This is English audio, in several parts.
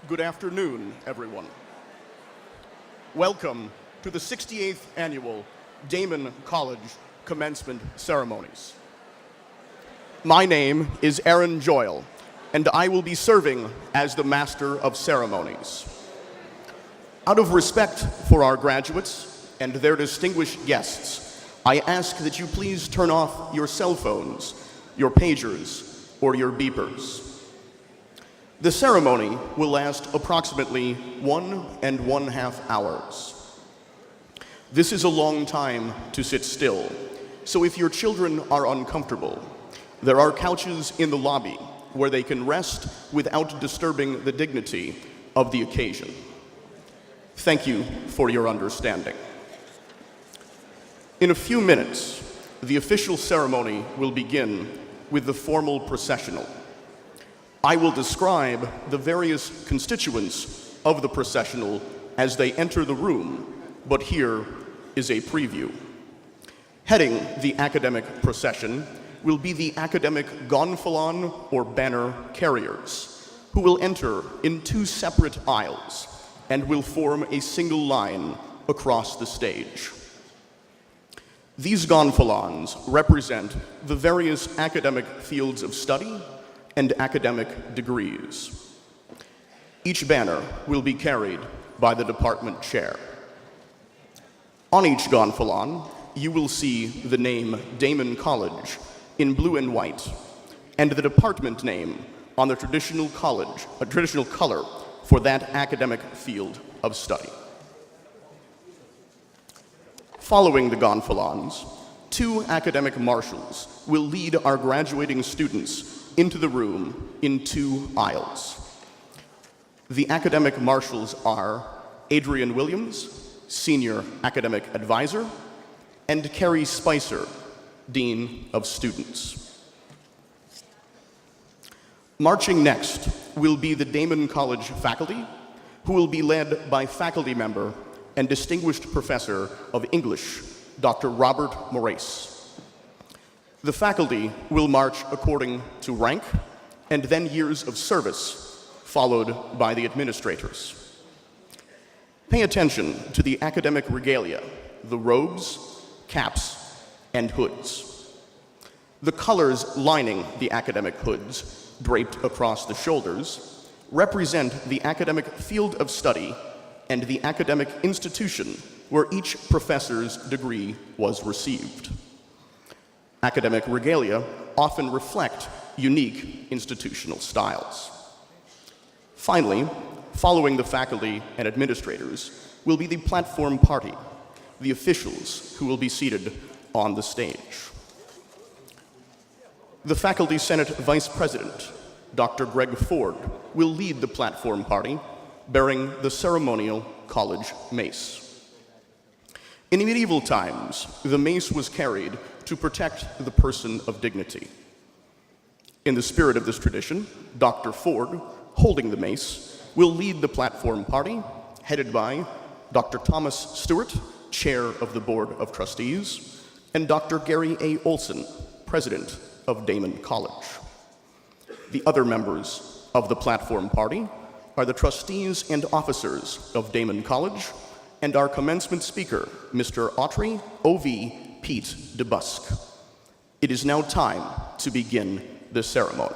Good afternoon, everyone. Welcome to the 68th Annual Daemen College Commencement Ceremonies. My name is Aaron Joyle, and I will be serving as the Master of Ceremonies. Out of respect for our graduates and their distinguished guests, I ask that you please turn off your cell phones, your pagers, or your beepers. The ceremony will last approximately 1.5 hours. This is a long time to sit still, so if your children are uncomfortable, there are couches in the lobby where they can rest without disturbing the dignity of the occasion. Thank you for your understanding. In a few minutes, the official ceremony will begin with the formal processional. I will describe the various constituents of the processional as they enter the room, but here is a preview. Heading the academic procession will be the academic gonfalon or banner carriers, who will enter in 2 separate aisles and will form a single line across the stage. These gonfalons represent the various academic fields of study and academic degrees. Each banner will be carried by the department chair. On each gonfalon, you will see the name Daemen College in blue and white, and the department name on the traditional color for that academic field of study. Following the gonfalons, 2 academic marshals will lead our graduating students into the room in 2 aisles. The academic marshals are Adrian Williams, Senior Academic Advisor, and Carrie Spicer, Dean of Students. Marching next will be the Daemen College faculty, who will be led by faculty member and distinguished professor of English, Dr. Robert Morace. The faculty will march according to rank and then years of service, followed by the administrators. Pay attention to the academic regalia, the robes, caps, and hoods. The colors lining the academic hoods, draped across the shoulders, represent the academic field of study and the academic institution where each professor's degree was received. Academic regalia often reflect unique institutional styles. Finally, following the faculty and administrators will be the platform party, the officials who will be seated on the stage. The Faculty Senate Vice President, Dr. Greg Ford, will lead the platform party, bearing the ceremonial college mace. In medieval times, the mace was carried to protect the person of dignity. In the spirit of this tradition, Dr. Ford, holding the mace, will lead the platform party, headed by Dr. Thomas Stewart, Chair of the Board of Trustees, and Dr. Gary A. Olson, President of Daemen College. The other members of the platform party are the trustees and officers of Daemen College and our commencement speaker, Mr. Autry O.V. Pete DeBusk. It is now time to begin the ceremony.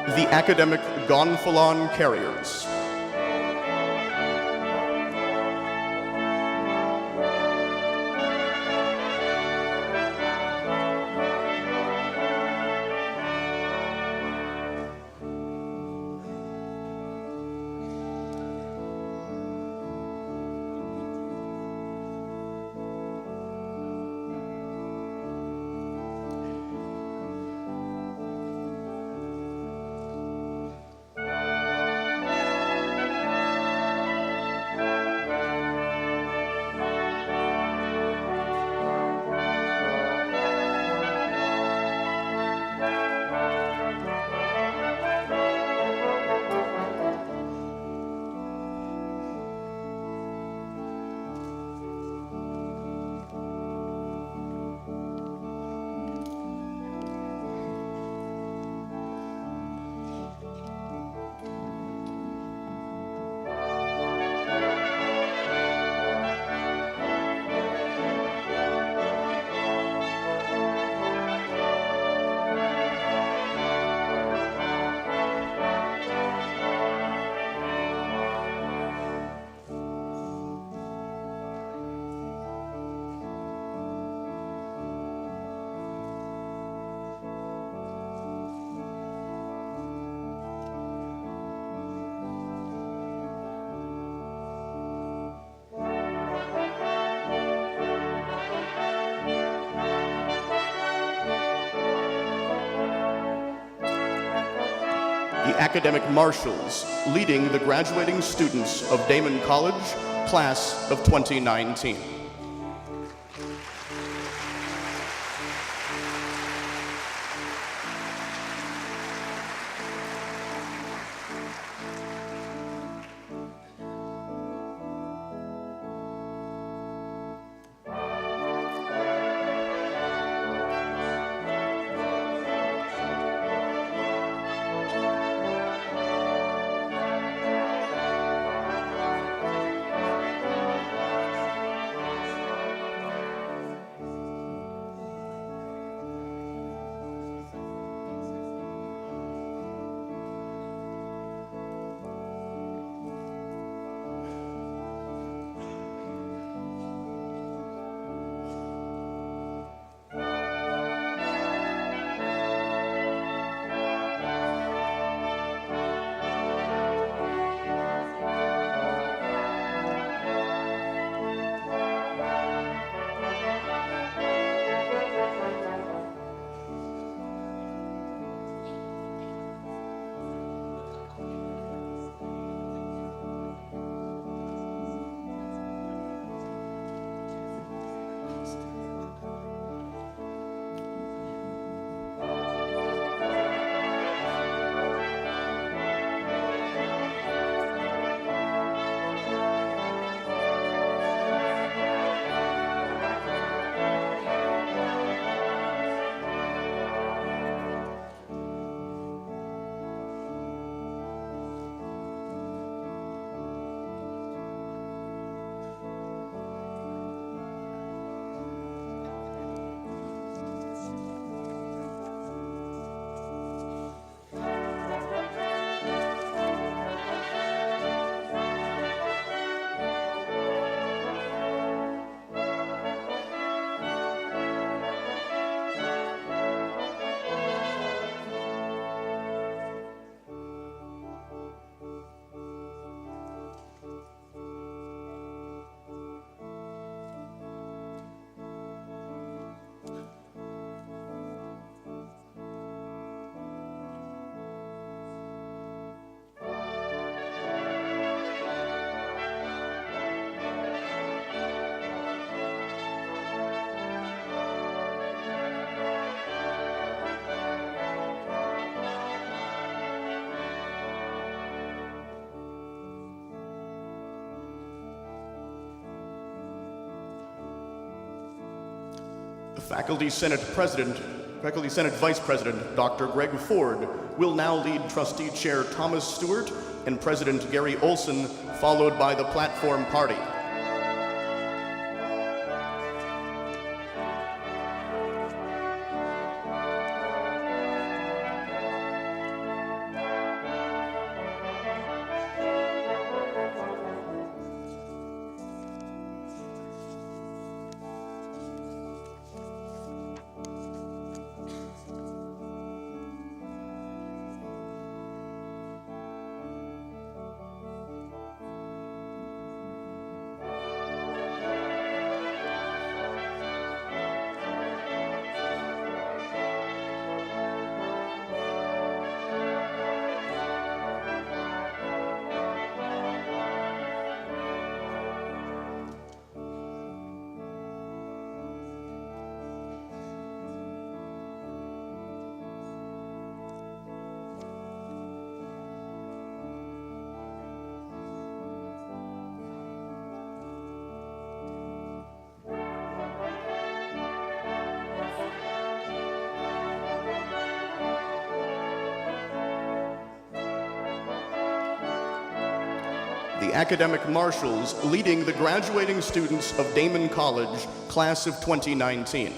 The academic gonfalon carriers. the academic marshals leading the graduating students of Daemen College, class of 2019. Faculty Senate Vice President Dr. Greg Ford will now lead Trustee Chair Thomas Stewart and President Gary Olson, followed by the platform party. The academic marshals leading the graduating students of Daemen College, class of 2019.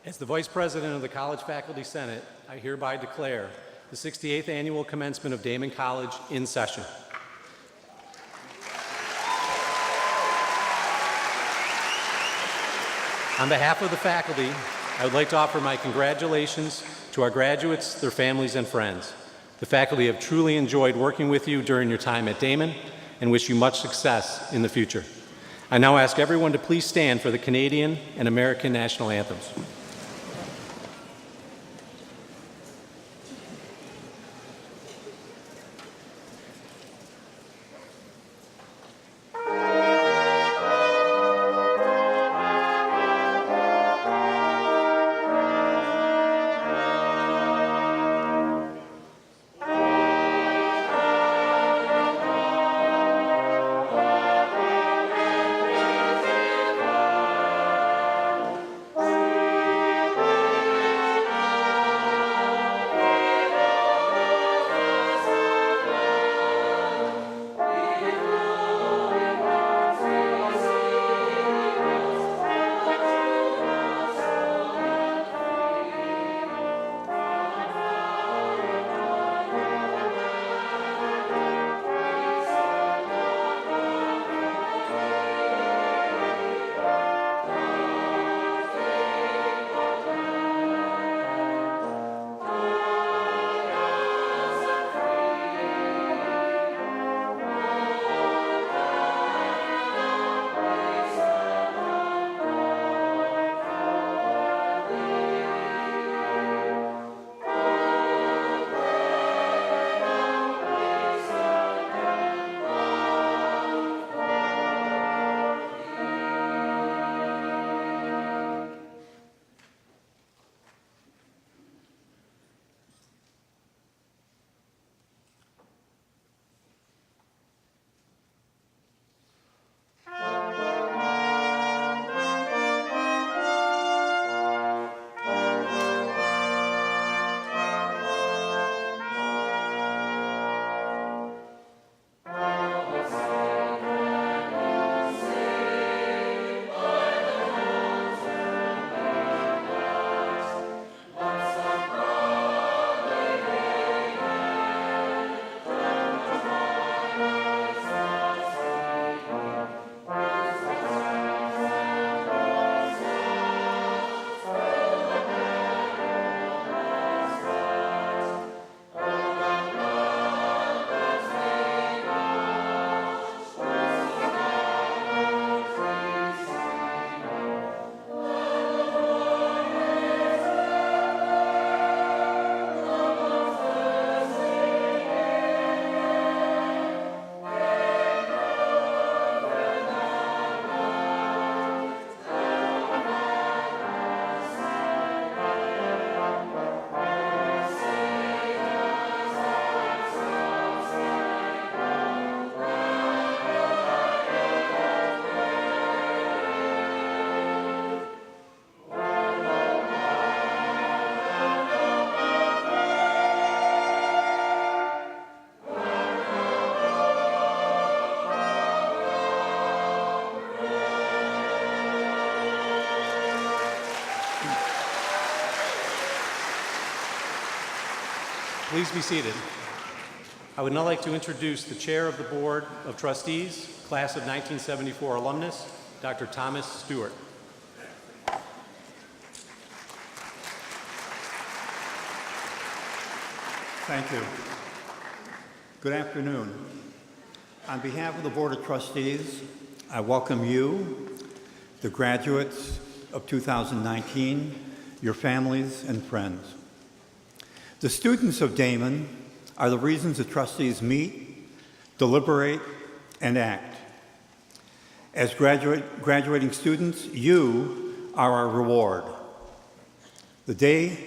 As the Vice President of the College Faculty Senate, I hereby declare the 68th Annual Commencement of Daemen College in session. On behalf of the faculty, I would like to offer my congratulations to our graduates, their families, and friends. The faculty have truly enjoyed working with you during your time at Daemen and wish you much success in the future. I now ask everyone to please stand for the Canadian and American national anthems. Please be seated. I would now like to introduce the Chair of the Board of Trustees, Class of 1974 alumnus, Dr. Thomas Stewart. Thank you. Good afternoon. On behalf of the Board of Trustees, I welcome you, the graduates of 2019, your families and friends. The students of Daemen are the reasons the trustees meet, deliberate, and act. As graduating students, you are our reward. The day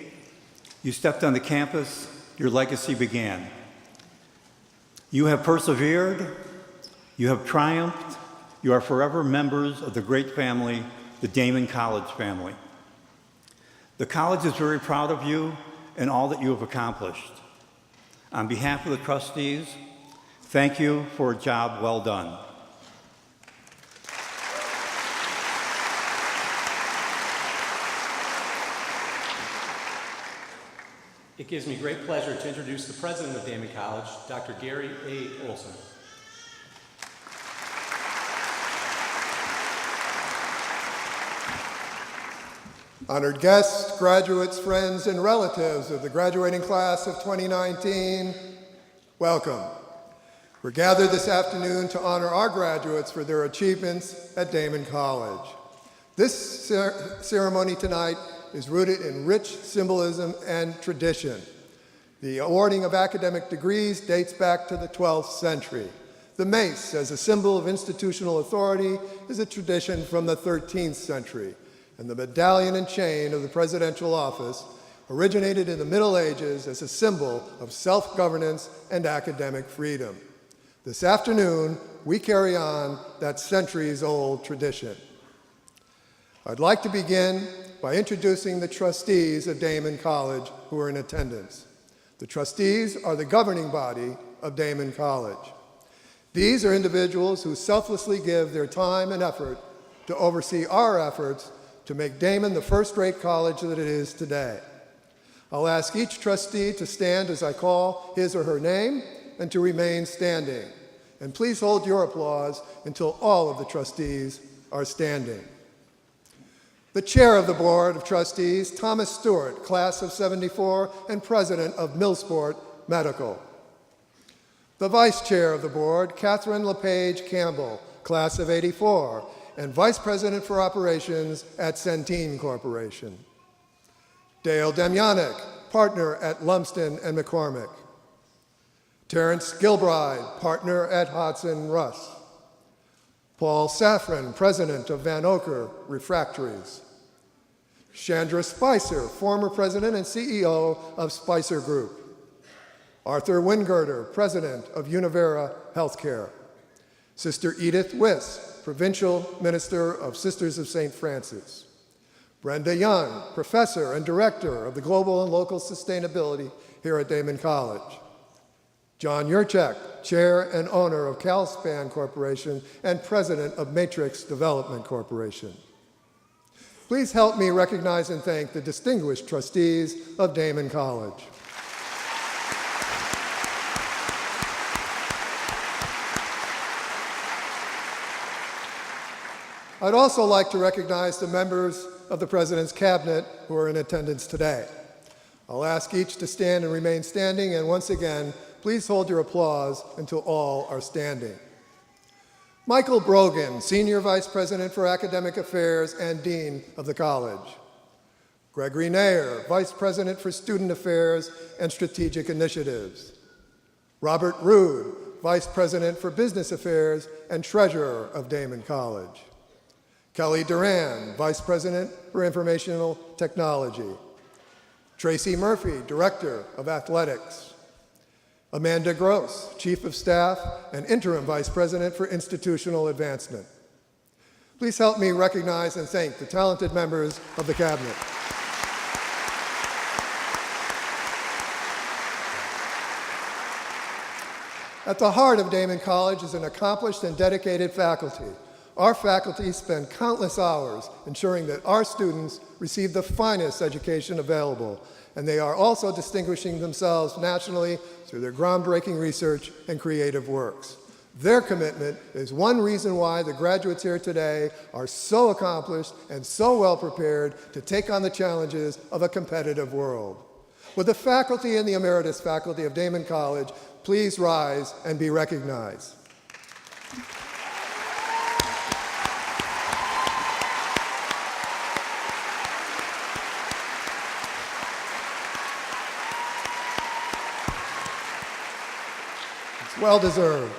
you stepped on the campus, your legacy began. You have persevered, you have triumphed, you are forever members of the great family, the Daemen College family. The college is very proud of you and all that you have accomplished. On behalf of the trustees, thank you for a job well done. It gives me great pleasure to introduce the president of Daemen College, Dr. Gary A. Olson. Honored guests, graduates, friends, and relatives of the graduating class of 2019, welcome. We're gathered this afternoon to honor our graduates for their achievements at Daemen College. This ceremony tonight is rooted in rich symbolism and tradition. The awarding of academic degrees dates back to the 12th century. The mace, as a symbol of institutional authority, is a tradition from the 13th century. And the medallion and chain of the presidential office originated in the Middle Ages as a symbol of self-governance and academic freedom. This afternoon, we carry on that centuries-old tradition. I'd like to begin by introducing the trustees of Daemen College who are in attendance. The trustees are the governing body of Daemen College. These are individuals who selflessly give their time and effort to oversee our efforts to make Daemen the first-rate college that it is today. I'll ask each trustee to stand as I call his or her name and to remain standing. And please hold your applause until all of the trustees are standing. The chair of the Board of Trustees, Thomas Stewart, class of '74 and president of Millsport Medical. The vice chair of the board, Catherine LePage Campbell, class of '84, and Vice President for Operations at Centene Corporation. Dale Demyanek, partner at Lumsden and McCormick. Terrence Gilbride, partner at Hodson Russ. Paul Safran, president of Van Oker Refractories. Chandra Spicer, former president and CEO of Spicer Group. Arthur Wingirter, president of Univera Healthcare. Sister Edith Wiss, Provincial Minister of Sisters of St. Francis. Brenda Young, Professor and Director of the Global and Local Sustainability here at Daemen College. John Yurchak, Chair and owner of CalSpan Corporation and President of Matrix Development Corporation. Please help me recognize and thank the distinguished trustees of Daemen College. I'd also like to recognize the members of the President's Cabinet who are in attendance today. I'll ask each to stand and remain standing, and once again, please hold your applause until all are standing. Michael Brogan, Senior Vice President for Academic Affairs and Dean of the College. Gregory Nair, Vice President for Student Affairs and Strategic Initiatives. Robert Rood, Vice President for Business Affairs and Treasurer of Daemen College. Kelly Duran, Vice President for Informational Technology. Tracy Murphy, Director of Athletics. Amanda Gross, Chief of Staff and Interim Vice President for Institutional Advancement. Please help me recognize and thank the talented members of the Cabinet. At the heart of Daemen College is an accomplished and dedicated faculty. Our faculty spend countless hours ensuring that our students receive the finest education available, and they are also distinguishing themselves nationally through their groundbreaking research and creative works. Their commitment is one reason why the graduates here today are so accomplished and so well prepared to take on the challenges of a competitive world. Would the faculty and the emeritus faculty of Daemen College please rise and be recognized? Well deserved.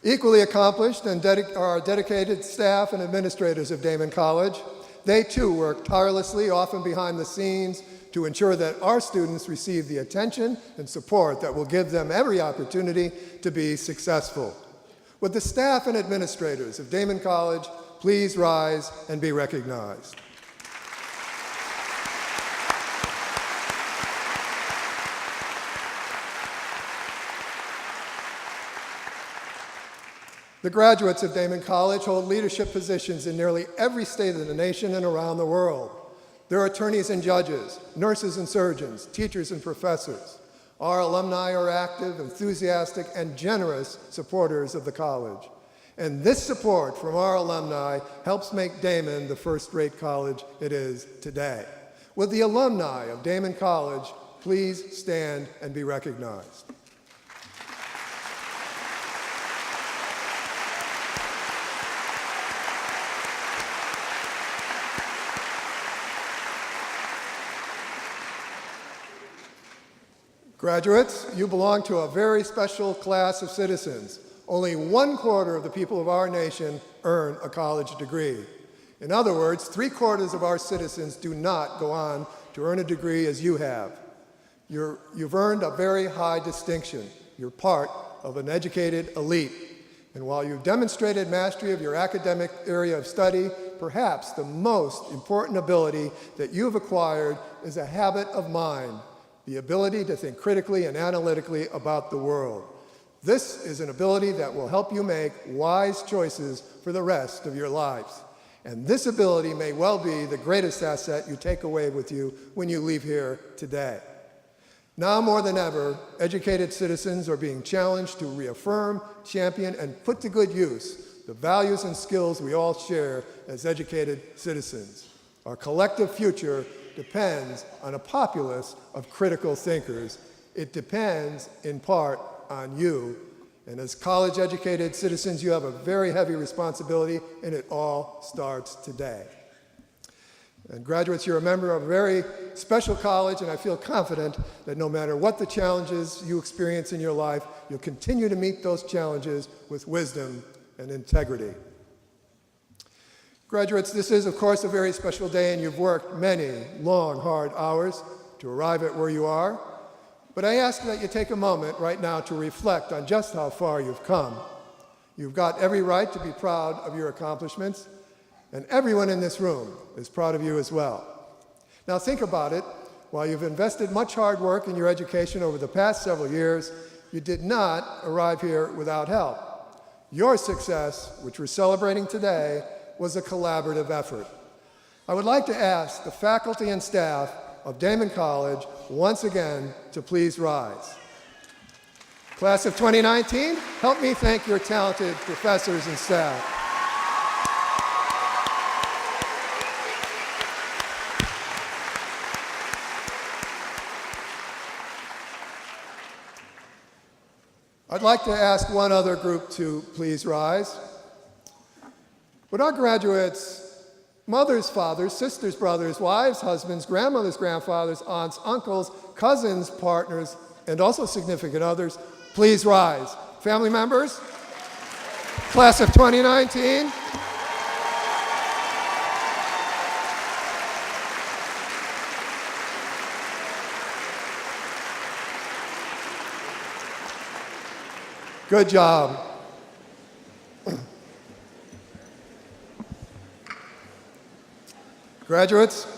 Equally accomplished and are dedicated staff and administrators of Daemen College. They too work tirelessly, often behind the scenes, to ensure that our students receive the attention and support that will give them every opportunity to be successful. Would the staff and administrators of Daemen College please rise and be recognized? The graduates of Daemen College hold leadership positions in nearly every state of the nation and around the world. They're attorneys and judges, nurses and surgeons, teachers and professors. Our alumni are active, enthusiastic, and generous supporters of the college. And this support from our alumni helps make Daemen the first-rate college it is today. Will the alumni of Daemen College please stand and be recognized? Graduates, you belong to a very special class of citizens. Only 1/4 of the people of our nation earn a college degree. In other words, 3/4 of our citizens do not go on to earn a degree as you have. You've earned a very high distinction. You're part of an educated elite. And while you've demonstrated mastery of your academic area of study, perhaps the most important ability that you've acquired is a habit of mind, the ability to think critically and analytically about the world. This is an ability that will help you make wise choices for the rest of your lives. And this ability may well be the greatest asset you take away with you when you leave here today. Now more than ever, educated citizens are being challenged to reaffirm, champion, and put to good use the values and skills we all share as educated citizens. Our collective future depends on a populace of critical thinkers. It depends, in part, on you. And as college-educated citizens, you have a very heavy responsibility, and it all starts today. And graduates, you're a member of a very special college, and I feel confident that no matter what the challenges you experience in your life, you'll continue to meet those challenges with wisdom and integrity. Graduates, this is, of course, a very special day, and you've worked many long, hard hours to arrive at where you are. But I ask that you take a moment right now to reflect on just how far you've come. You've got every right to be proud of your accomplishments, and everyone in this room is proud of you as well. Now think about it. While you've invested much hard work in your education over the past several years, you did not arrive here without help. Your success, which we're celebrating today, was a collaborative effort. I would like to ask the faculty and staff of Daemen College once again to please rise. Class of 2019, help me thank your talented professors and staff. I'd like to ask one other group to please rise. Would our graduates, mothers, fathers, sisters, brothers, wives, husbands, grandmothers, grandfathers, aunts, uncles, cousins, partners, and also significant others, please rise. Family members, class of 2019. Good job. Graduates,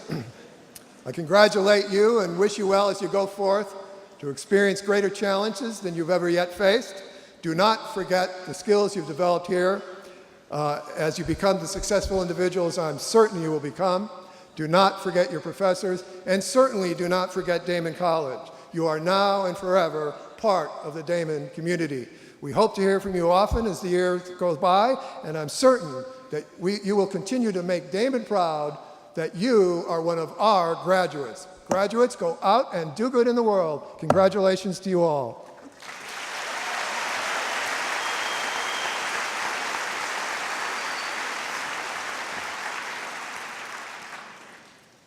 I congratulate you and wish you well as you go forth to experience greater challenges than you've ever yet faced. Do not forget the skills you've developed here as you become the successful individuals I'm certain you will become. Do not forget your professors, and certainly do not forget Daemen College. You are now and forever part of the Daemen community. We hope to hear from you often as the year goes by, and I'm certain that you will continue to make Daemen proud that you are one of our graduates. Graduates, go out and do good in the world. Congratulations to you all.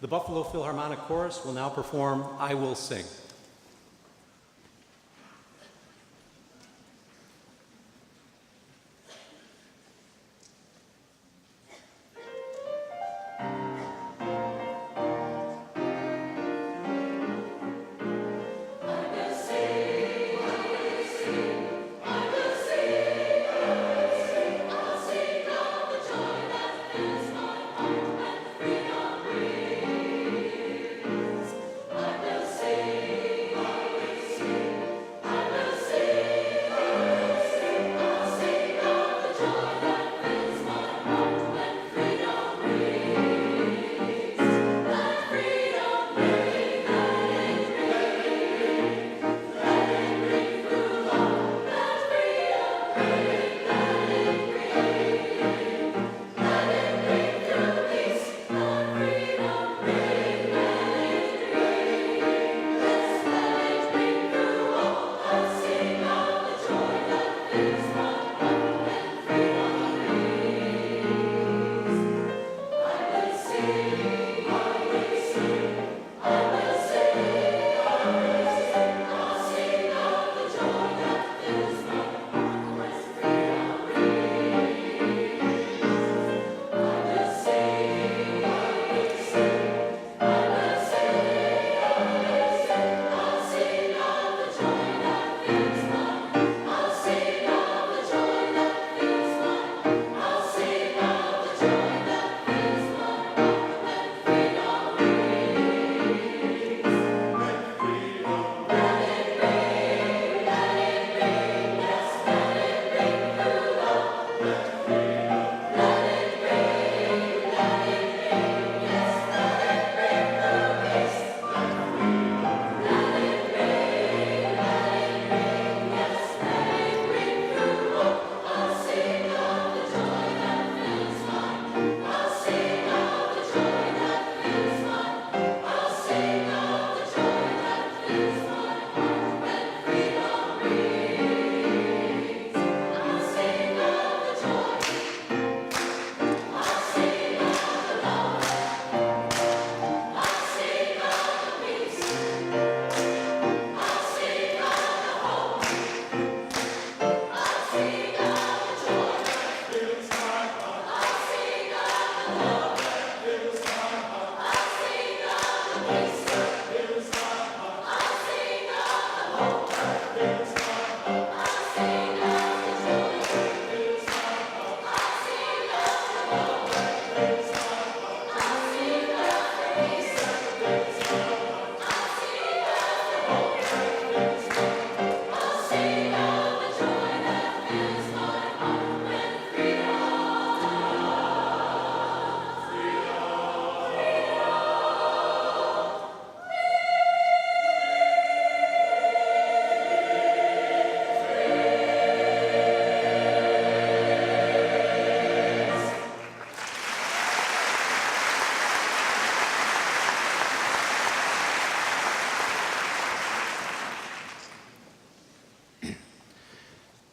The Buffalo Philharmonic Chorus will now perform "I Will Sing." Sing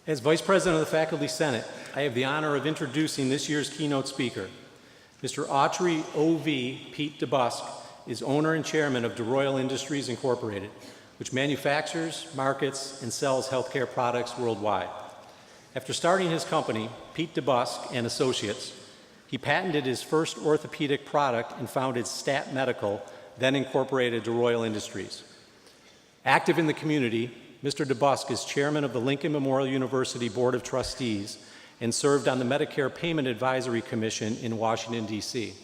As Vice President of the Faculty Senate, I have the honor of introducing this year's keynote speaker. Mr. Autry O.V. Pete DeBusk is owner and chairman of DeRoyal Industries Incorporated, which manufactures, markets, and sells healthcare products worldwide. After starting his company, Pete DeBusk and Associates, he patented his first orthopedic product and founded Stat Medical, then incorporated DeRoyal Industries. Active in the community, Mr. DeBusk is chairman of the Lincoln Memorial University Board of Trustees and served on the Medicare Payment Advisory Commission in Washington, D.C.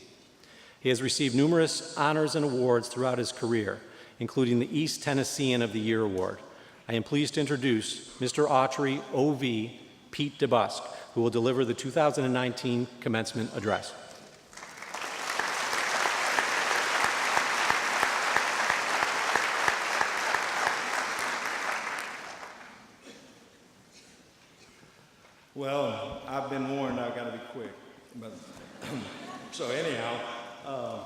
He has received numerous honors and awards throughout his career, including the East Tennessean of the Year Award. I am pleased to introduce Mr. Autry O.V. Pete DeBusk, who will deliver the 2019 commencement address. Well, I've been warned I've got to be quick. But so anyhow,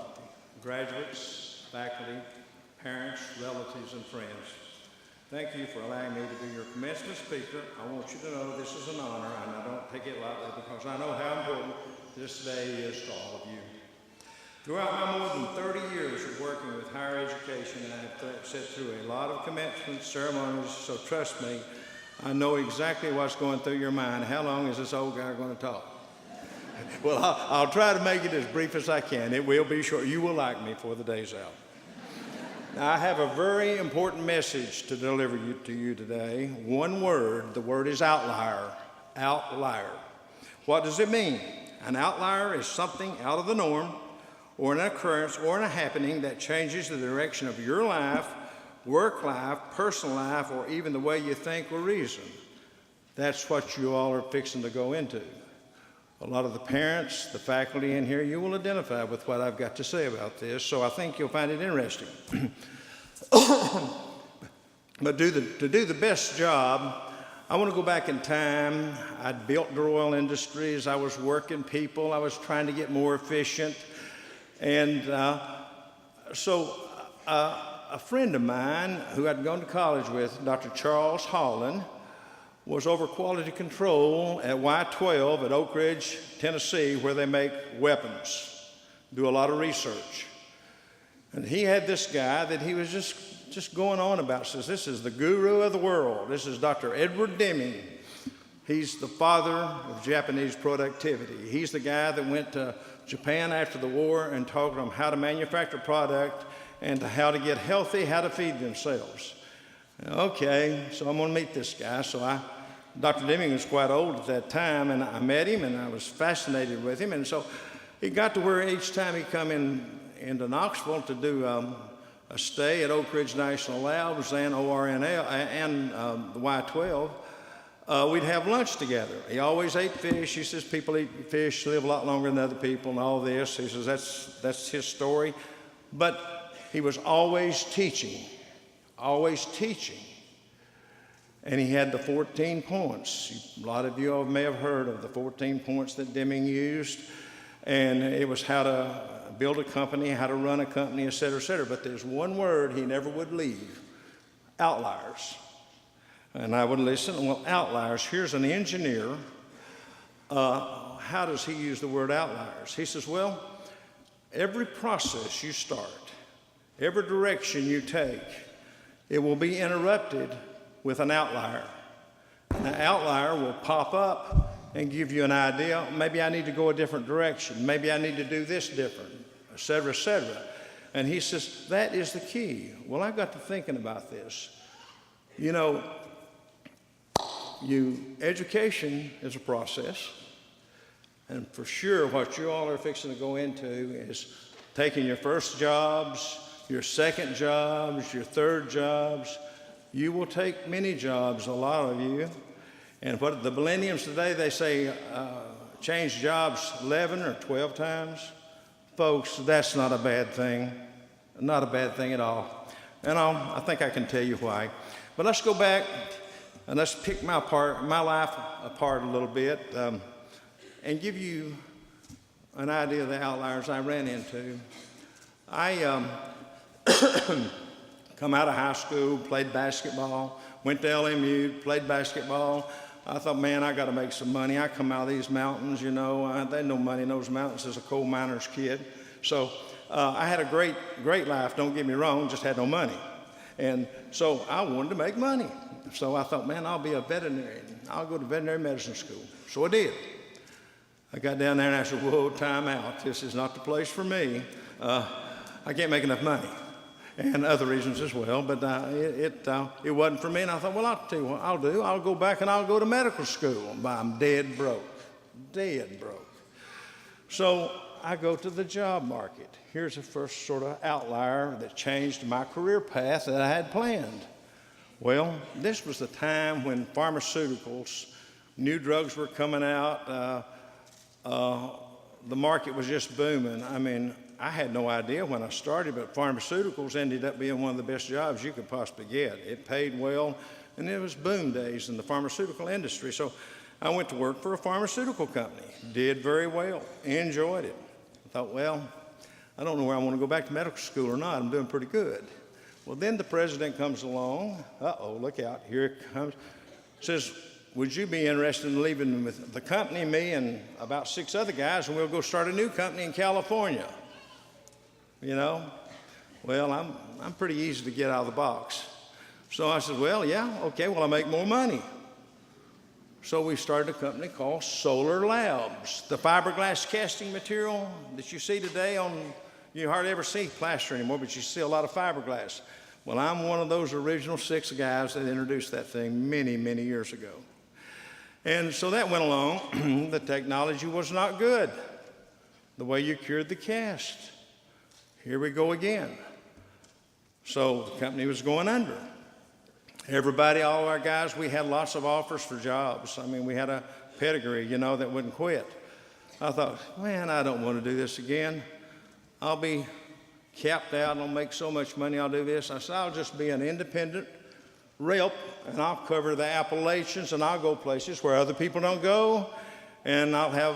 graduates, faculty, parents, relatives, and friends, thank you for allowing me to be your commencement speaker. I want you to know this is an honor, and I don't take it lightly because I know how important this day is to all of you. Throughout my more than 30 years of working with higher education, I have sat through a lot of commencement ceremonies, so trust me, I know exactly what's going through your mind. How long is this old guy going to talk? Well, I'll try to make it as brief as I can. It will be short. You will like me before the day's out. Now, I have a very important message to deliver to you today. One word, the word is outlier. Outlier. What does it mean? An outlier is something out of the norm, or an occurrence, or a happening that changes the direction of your life, work life, personal life, or even the way you think or reason. That's what you all are fixing to go into. A lot of the parents, the faculty in here, you will identify with what I've got to say about this, so I think you'll find it interesting. But to do the best job, I want to go back in time. I'd built DeRoyal Industries. I was working people. I was trying to get more efficient. And a friend of mine who I'd gone to college with, Dr. Charles Holland, was over quality control at Y12 at Oak Ridge, Tennessee, where they make weapons, do a lot of research. And he had this guy that he was just going on about, says, this is the guru of the world. This is Dr. Edward Deming. He's the father of Japanese productivity. He's the guy that went to Japan after the war and taught them how to manufacture product and how to get healthy, how to feed themselves. Okay, so I'm going to meet this guy. So Dr. Deming was quite old at that time, and I met him, and I was fascinated with him. And so it got to where each time he come into Knoxville to do a stay at Oak Ridge National Labs and ORNL and the Y12, we'd have lunch together. He always ate fish. He says people eat fish live a lot longer than other people and all this. He says that's his story. But he was always teaching. And he had the 14 points. A lot of you may have heard of the 14 points that Deming used. And it was how to build a company, how to run a company, et cetera, et cetera. But there's one word he never would leave: outliers. And I would listen, well, outliers, here's an engineer. How does he use the word outliers? He says, well, every process you start, every direction you take, it will be interrupted with an outlier. And the outlier will pop up and give you an idea. Maybe I need to go a different direction. Maybe I need to do this different, et cetera, et cetera. And he says, that is the key. Well, I got to thinking about this. You know, education is a process. And for sure, what you all are fixing to go into is taking your first jobs, your second jobs, your third jobs. You will take many jobs, a lot of you. And what the millenniums today, they say change jobs 11 or 12 times. Folks, that's not a bad thing. Not a bad thing at all. And I think I can tell you why. But let's go back and let's pick my life apart a little bit and give you an idea of the outliers I ran into. I come out of high school, played basketball, went to LMU, played basketball. I thought, man, I got to make some money. I come out of these mountains, you know. There's no money in those mountains as a coal miner's kid. So I had a great life, don't get me wrong, just had no money. And so I wanted to make money. So I thought, man, I'll be a veterinarian. I'll go to veterinary medicine school. So I did. I got down there and I said, whoa, time out. This is not the place for me. I can't make enough money. And other reasons as well, but it wasn't for me. And I thought, well, I'll tell you what I'll do. I'll go back and I'll go to medical school. But I'm dead broke. So I go to the job market. Here's the first sort of outlier that changed my career path that I had planned. Well, this was the time when pharmaceuticals, new drugs were coming out. The market was just booming. I mean, I had no idea when I started, but pharmaceuticals ended up being one of the best jobs you could possibly get. It paid well, and it was boom days in the pharmaceutical industry. So I went to work for a pharmaceutical company, did very well, enjoyed it. I thought, well, I don't know where I want to go back to medical school or not. I'm doing pretty good. Well, then the president comes along. Uh-oh, look out, here it comes. Says, would you be interested in leaving with the company, me and about 6 other guys, and we'll go start a new company in California? You know, well, I'm pretty easy to get out of the box. So I said, well, yeah, okay, well, I make more money. So we started a company called Solar Labs. The fiberglass casting material that you see today you hardly ever see plaster anymore, but you see a lot of fiberglass. Well, I'm one of those original 6 guys that introduced that thing many, many years ago. And so that went along. The technology was not good. The way you cured the cast. Here we go again. So the company was going under. Everybody, all of our guys, we had lots of offers for jobs. I mean, we had a pedigree, you know, that wouldn't quit. I thought, man, I don't want to do this again. I'll be capped out, I'll make so much money, I'll do this. I said, I'll just be an independent rep, and I'll cover the Appalachians, and I'll go places where other people don't go, and I'll have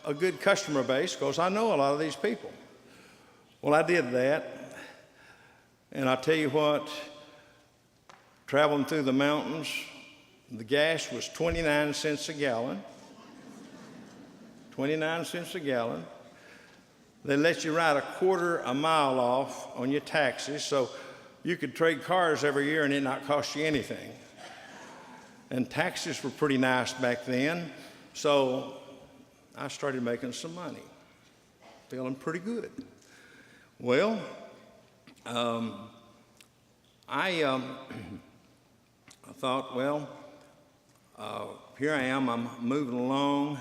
a good customer base because I know a lot of these people. Well, I did that, and I'll tell you what, traveling through the mountains, the gas was 29 cents a gallon. 29 cents a gallon. They let you write a quarter a mile off on your taxes, so you could trade cars every year and it not cost you anything. And taxes were pretty nice back then, so I started making some money, feeling pretty good. Well, I thought, well, here I am, I'm moving along.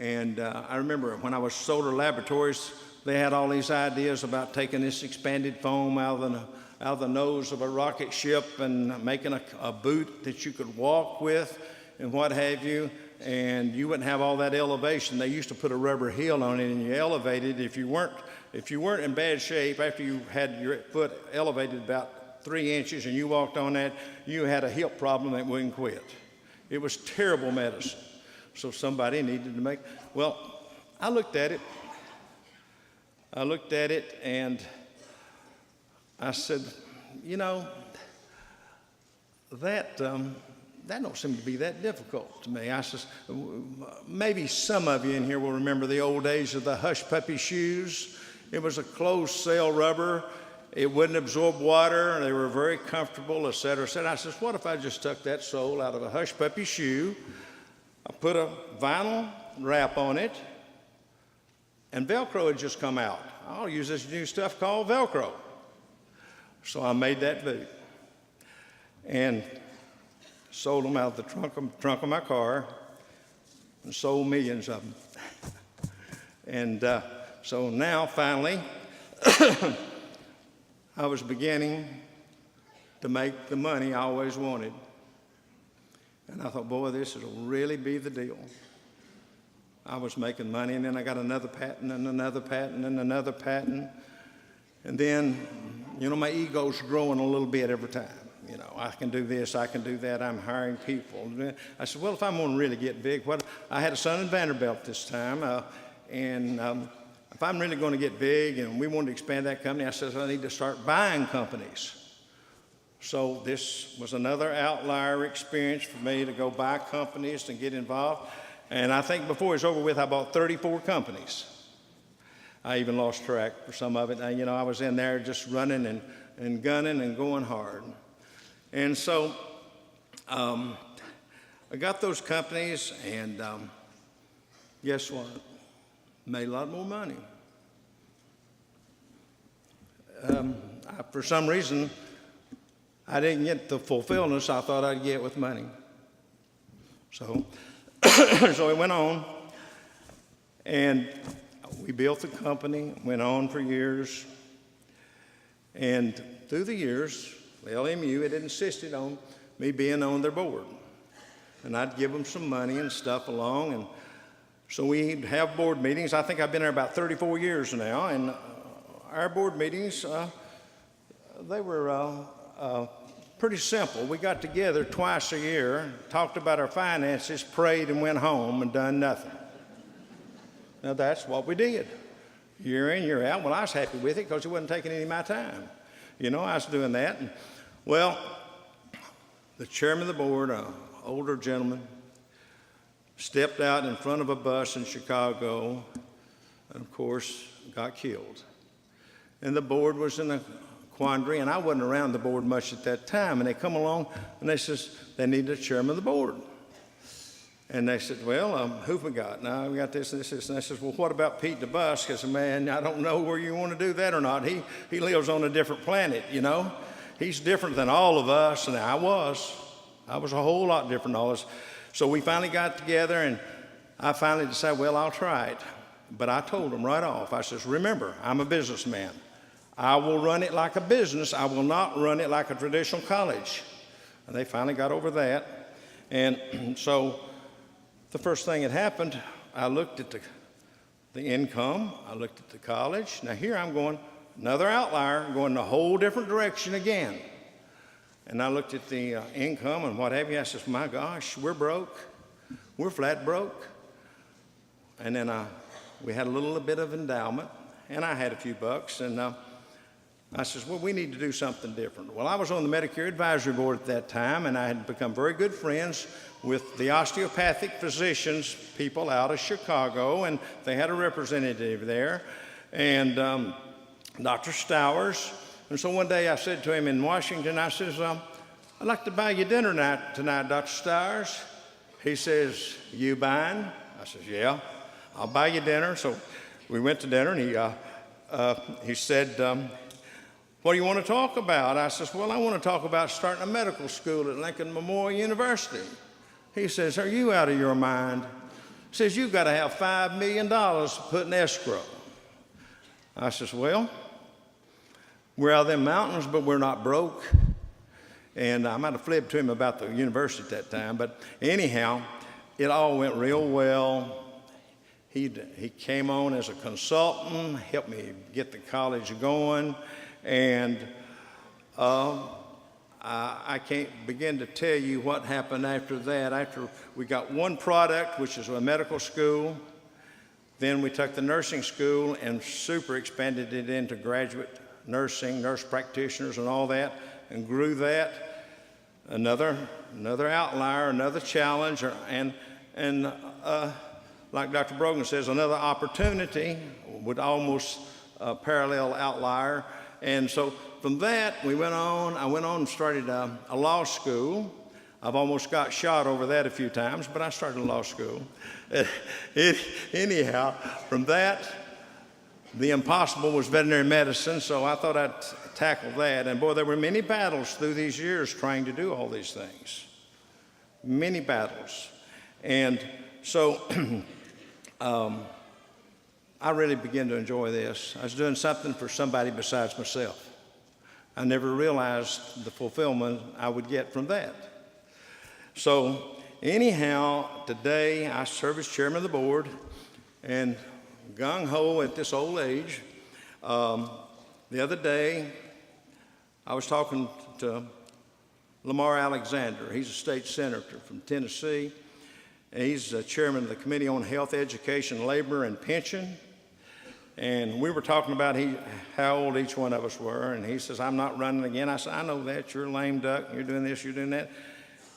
And I remember when I was Solar Laboratories, they had all these ideas about taking this expanded foam out of the nose of a rocket ship and making a boot that you could walk with and what have you. And you wouldn't have all that elevation. They used to put a rubber heel on it and you elevated. If you weren't in bad shape, after you had your foot elevated about 3 inches and you walked on that, you had a hip problem that wouldn't quit. It was terrible medicine. So somebody needed to make, well, I looked at it and I said, you know, that don't seem to be that difficult to me. I said, maybe some of you in here will remember the old days of the Hush Puppy shoes. It was a closed cell rubber. It wouldn't absorb water. They were very comfortable, et cetera, et cetera. I said, what if I just took that sole out of a Hush Puppy shoe, I put a vinyl wrap on it, and Velcro had just come out. I'll use this new stuff called Velcro. So I made that boot and sold them out of the trunk of my car and sold millions of them. And so now, finally, I was beginning to make the money I always wanted. And I thought, boy, this will really be the deal. I was making money, and then I got another patent and another patent and another patent. And then, you know, my ego's growing a little bit every time. You know, I can do this, I can do that, I'm hiring people. I said, well, if I'm going to really get big, I had a son in Vanderbilt this time, if I'm really going to get big and we want to expand that company, I said, I need to start buying companies. So this was another outlier experience for me to go buy companies and get involved. And I think before it's over with, I bought 34 companies. I even lost track for some of it. I was in there just running and gunning and going hard. And so I got those companies, and guess what? Made a lot more money. For some reason, I didn't get the fulfillment I thought I'd get with money. So, so it went on, and we built the company, went on for years, and through the years, the LMU had insisted on me being on their board. And I'd give them some money and stuff along, and so we'd have board meetings. I think I've been there about 34 years now, and our board meetings, they were pretty simple. We got together twice a year, talked about our finances, prayed, and went home and done nothing. Now that's what we did, year in, year out. Well, I was happy with it because it wasn't taking any of my time. I was doing that. And, well, the chairman of the board, an older gentleman, stepped out in front of a bus in Chicago and, of course, got killed. And the board was in a quandary, and I wasn't around the board much at that time. And they come along, and they says, they need a chairman of the board. And they said, well, who've we got? Now, we got this and this. And I said, well, what about Pete DeBusk? I said, man, I don't know where you want to do that or not. He lives on a different planet, He's different than all of us, and I was a whole lot different than all of us. So we finally got together, and I finally decided, well, I'll try it. But I told them right off, I says, remember, I'm a businessman. I will run it like a business. I will not run it like a traditional college. And they finally got over that. And so the first thing that happened, I looked at the income. I looked at the college. Now here I'm going, another outlier, going in a whole different direction again. And I looked at the income and what have you. I says, my gosh, we're broke. We're flat broke. And then we had a little bit of endowment, and I had a few bucks. And I says, well, we need to do something different. Well, I was on the Medicare Advisory Board at that time, and I had become very good friends with the osteopathic physicians, people out of Chicago, and they had a representative there, and Dr. Stowers. And so one day I said to him in Washington, I says, I'd like to buy you dinner tonight, Dr. Stowers. He says, you buying? I says, yeah, I'll buy you dinner. So we went to dinner, and he said, what do you want to talk about? I says, well, I want to talk about starting a medical school at Lincoln Memorial University. He says, are you out of your mind? He says, you've got to have $5 million put in escrow. I says, well, we're out of them mountains, but we're not broke. And I might have flipped to him about the university at that time, but anyhow, it all went real well. He came on as a consultant, helped me get the college going, and I can't begin to tell you what happened after that. After we got one product, which is a medical school, then we took the nursing school and super expanded it into graduate nursing, nurse practitioners and all that, and grew that. Another outlier, another challenge, and like Dr. Brogan says, another opportunity would almost parallel outlier. And so from that, I went on and started a law school. I've almost got shot over that a few times, but I started a law school. Anyhow, from that, the impossible was veterinary medicine, so I thought I'd tackle that. And boy, there were many battles through these years trying to do all these things. Many battles. And so I really began to enjoy this. I was doing something for somebody besides myself. I never realized the fulfillment I would get from that. So anyhow, today I serve as chairman of the board, and gung-ho at this old age. The other day, I was talking to Lamar Alexander. He's a state senator from Tennessee, and he's chairman of the Committee on Health, Education, Labor, and Pension. And we were talking about how old each one of us were, and he says, I'm not running again. I said, I know that. You're a lame duck. You're doing this, you're doing that.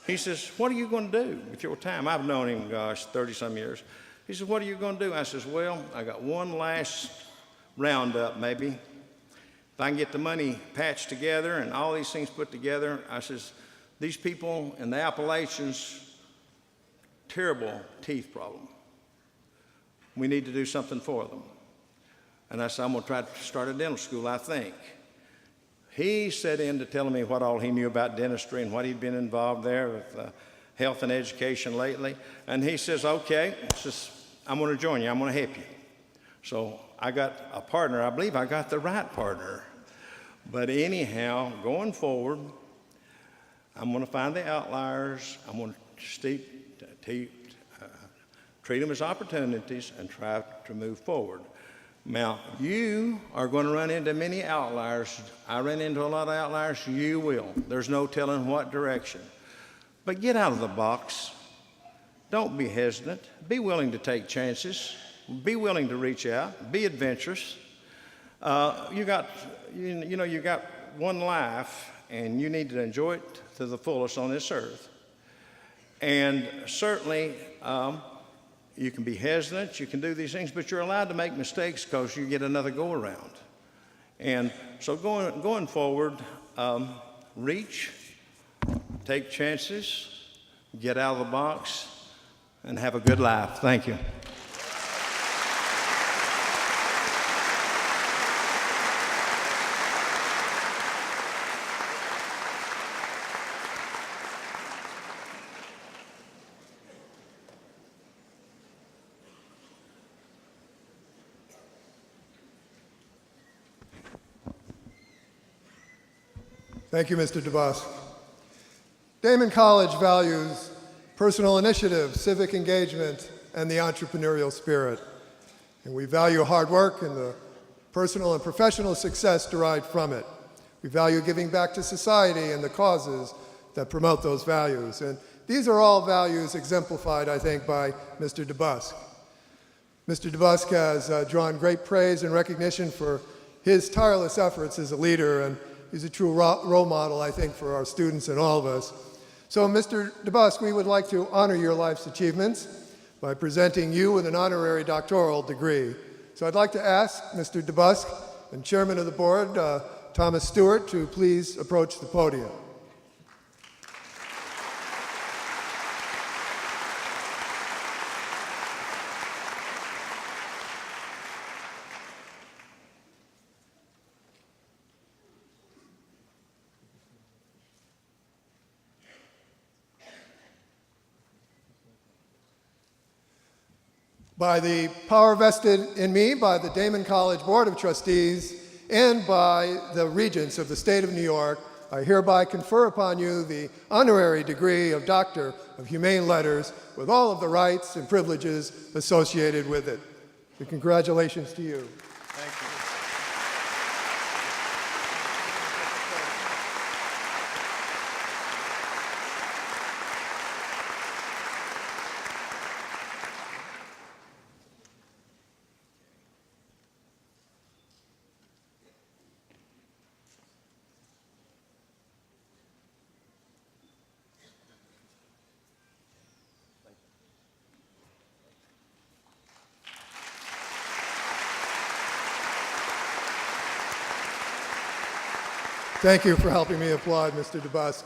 He says, what are you going to do with your time? I've known him, gosh, 30-some years. He says, what are you going to do? I says, well, I got one last roundup, maybe. If I can get the money patched together and all these things put together, I says, these people in the Appalachians, terrible teeth problem. We need to do something for them. And I said, I'm going to try to start a dental school, I think. He set into telling me what all he knew about dentistry and what he'd been involved there with health and education lately. And he says, okay, I'm going to join you. I'm going to help you. So I got a partner. I believe I got the right partner. But anyhow, going forward, I'm going to find the outliers. I'm going to treat them as opportunities and try to move forward. Now, you are going to run into many outliers. I ran into a lot of outliers. You will. There's no telling what direction. But get out of the box. Don't be hesitant. Be willing to take chances. Be willing to reach out. Be adventurous. You got one life, and you need to enjoy it to the fullest on this earth. And certainly, you can be hesitant, you can do these things, but you're allowed to make mistakes because you get another go around. And so going forward, reach, take chances, get out of the box, and have a good life. Thank you. Thank you, Mr. DeBusk. Daemen College values personal initiative, civic engagement, and the entrepreneurial spirit. And we value hard work and the personal and professional success derived from it. We value giving back to society and the causes that promote those values. And these are all values exemplified, I think, by Mr. DeBusk. Mr. DeBusk has drawn great praise and recognition for his tireless efforts as a leader, and he's a true role model, I think, for our students and all of us. So, Mr. DeBusk, we would like to honor your life's achievements by presenting you with an honorary doctoral degree. So I'd like to ask Mr. DeBusk and Chairman of the Board, Thomas Stewart, to please approach the podium. By the power vested in me by the Daemen College Board of Trustees and by the Regents of the State of New York, I hereby confer upon you the honorary degree of Doctor of Humane Letters with all of the rights and privileges associated with it. So congratulations to you. Thank you. Thank you for helping me applaud Mr. DeBusk.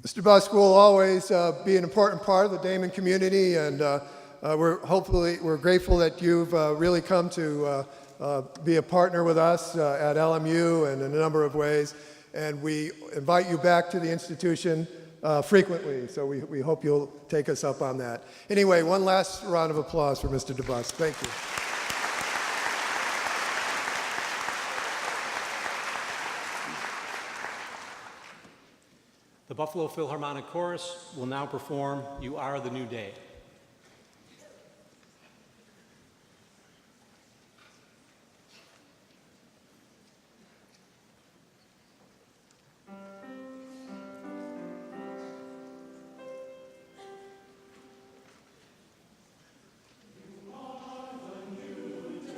Mr. DeBusk will always be an important part of the Daemen community, and we're grateful that you've really come to be a partner with us at LMU and in a number of ways. And we invite you back to the institution frequently, so we hope you'll take us up on that. Anyway, one last round of applause for Mr. DeBusk. Thank you. The Buffalo Philharmonic Chorus will now perform "You Are the New Day." You are the new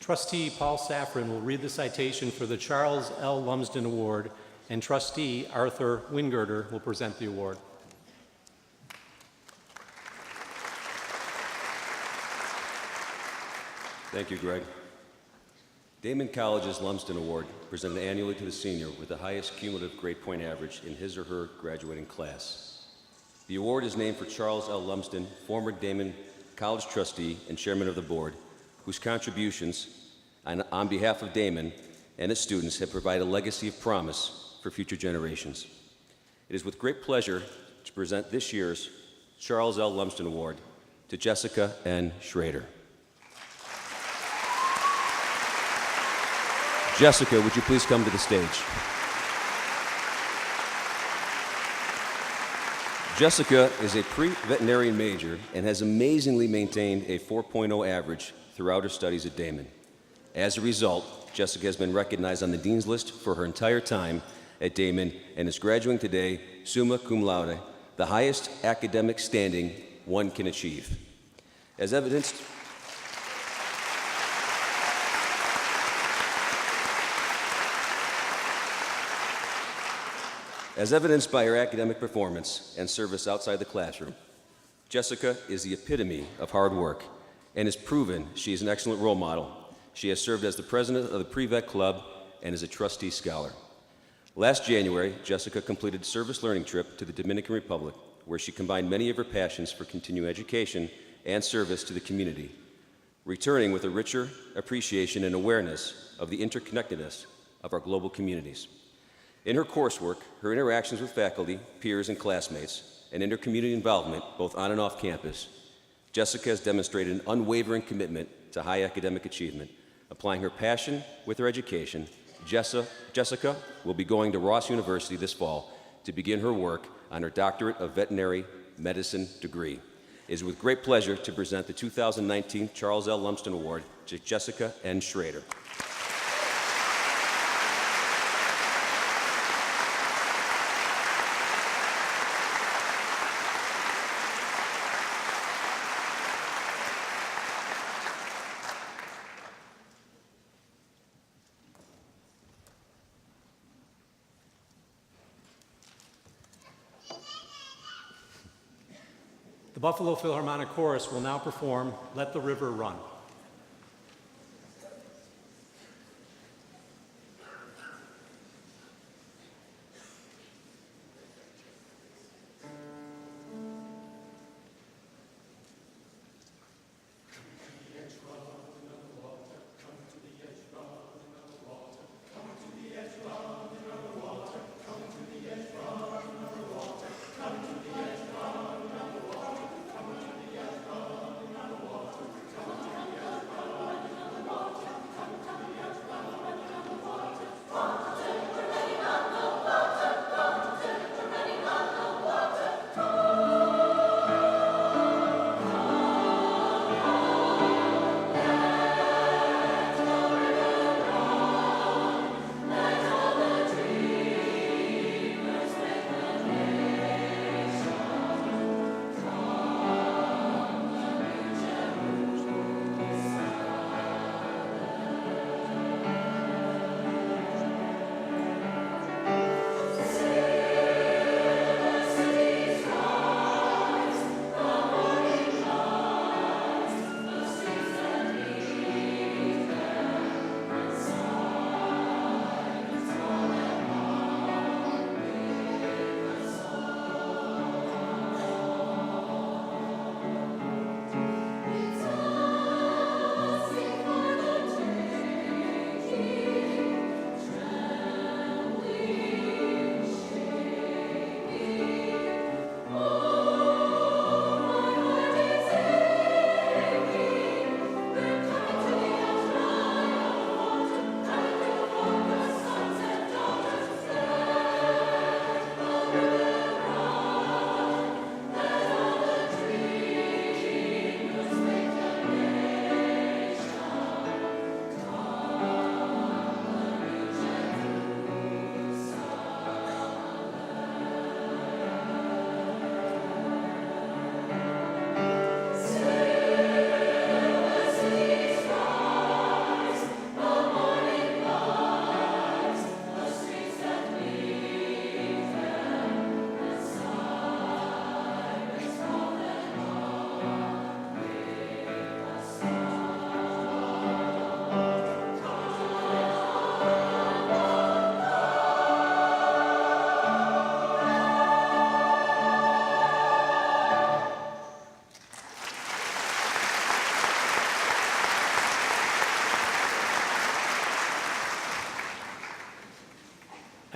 Trustee Paul Safran will read the citation for the Charles L. Lumsden Award, and Trustee Arthur Wingirter will present the award. Thank you, Greg. Daemen College's Lumsden Award, presented annually to the senior with the highest cumulative grade point average in his or her graduating class. The award is named for Charles L. Lumsden, former Daemen College trustee and chairman of the board, whose contributions on behalf of Daemen and its students have provided a legacy of promise for future generations. It is with great pleasure to present this year's Charles L. Lumsden Award to Jessica N. Schrader. Jessica, would you please come to the stage? Jessica is a pre-veterinarian major and has amazingly maintained a 4.0 average throughout her studies at Daemen. As a result, Jessica has been recognized on the Dean's List for her entire time at Daemen and is graduating today summa cum laude, the highest academic standing one can achieve. As evidenced by her academic performance and service outside the classroom, Jessica is the epitome of hard work and has proven she is an excellent role model. She has served as the president of the Pre-Vet Club and is a trustee scholar. Last January, Jessica completed a service learning trip to the Dominican Republic, where she combined many of her passions for continuing education and service to the community, returning with a richer appreciation and awareness of the interconnectedness of our global communities. In her coursework, her interactions with faculty, peers, and classmates, and in her community involvement, both on and off campus, Jessica has demonstrated an unwavering commitment to high academic achievement. Applying her passion with her education, Jessica will be going to Ross University this fall to begin her work on her Doctorate of Veterinary Medicine degree. It is with great pleasure to present the 2019 Charles L. Lumsden Award to Jessica N. Schrader. The Buffalo Philharmonic Chorus will now perform Let the River Run.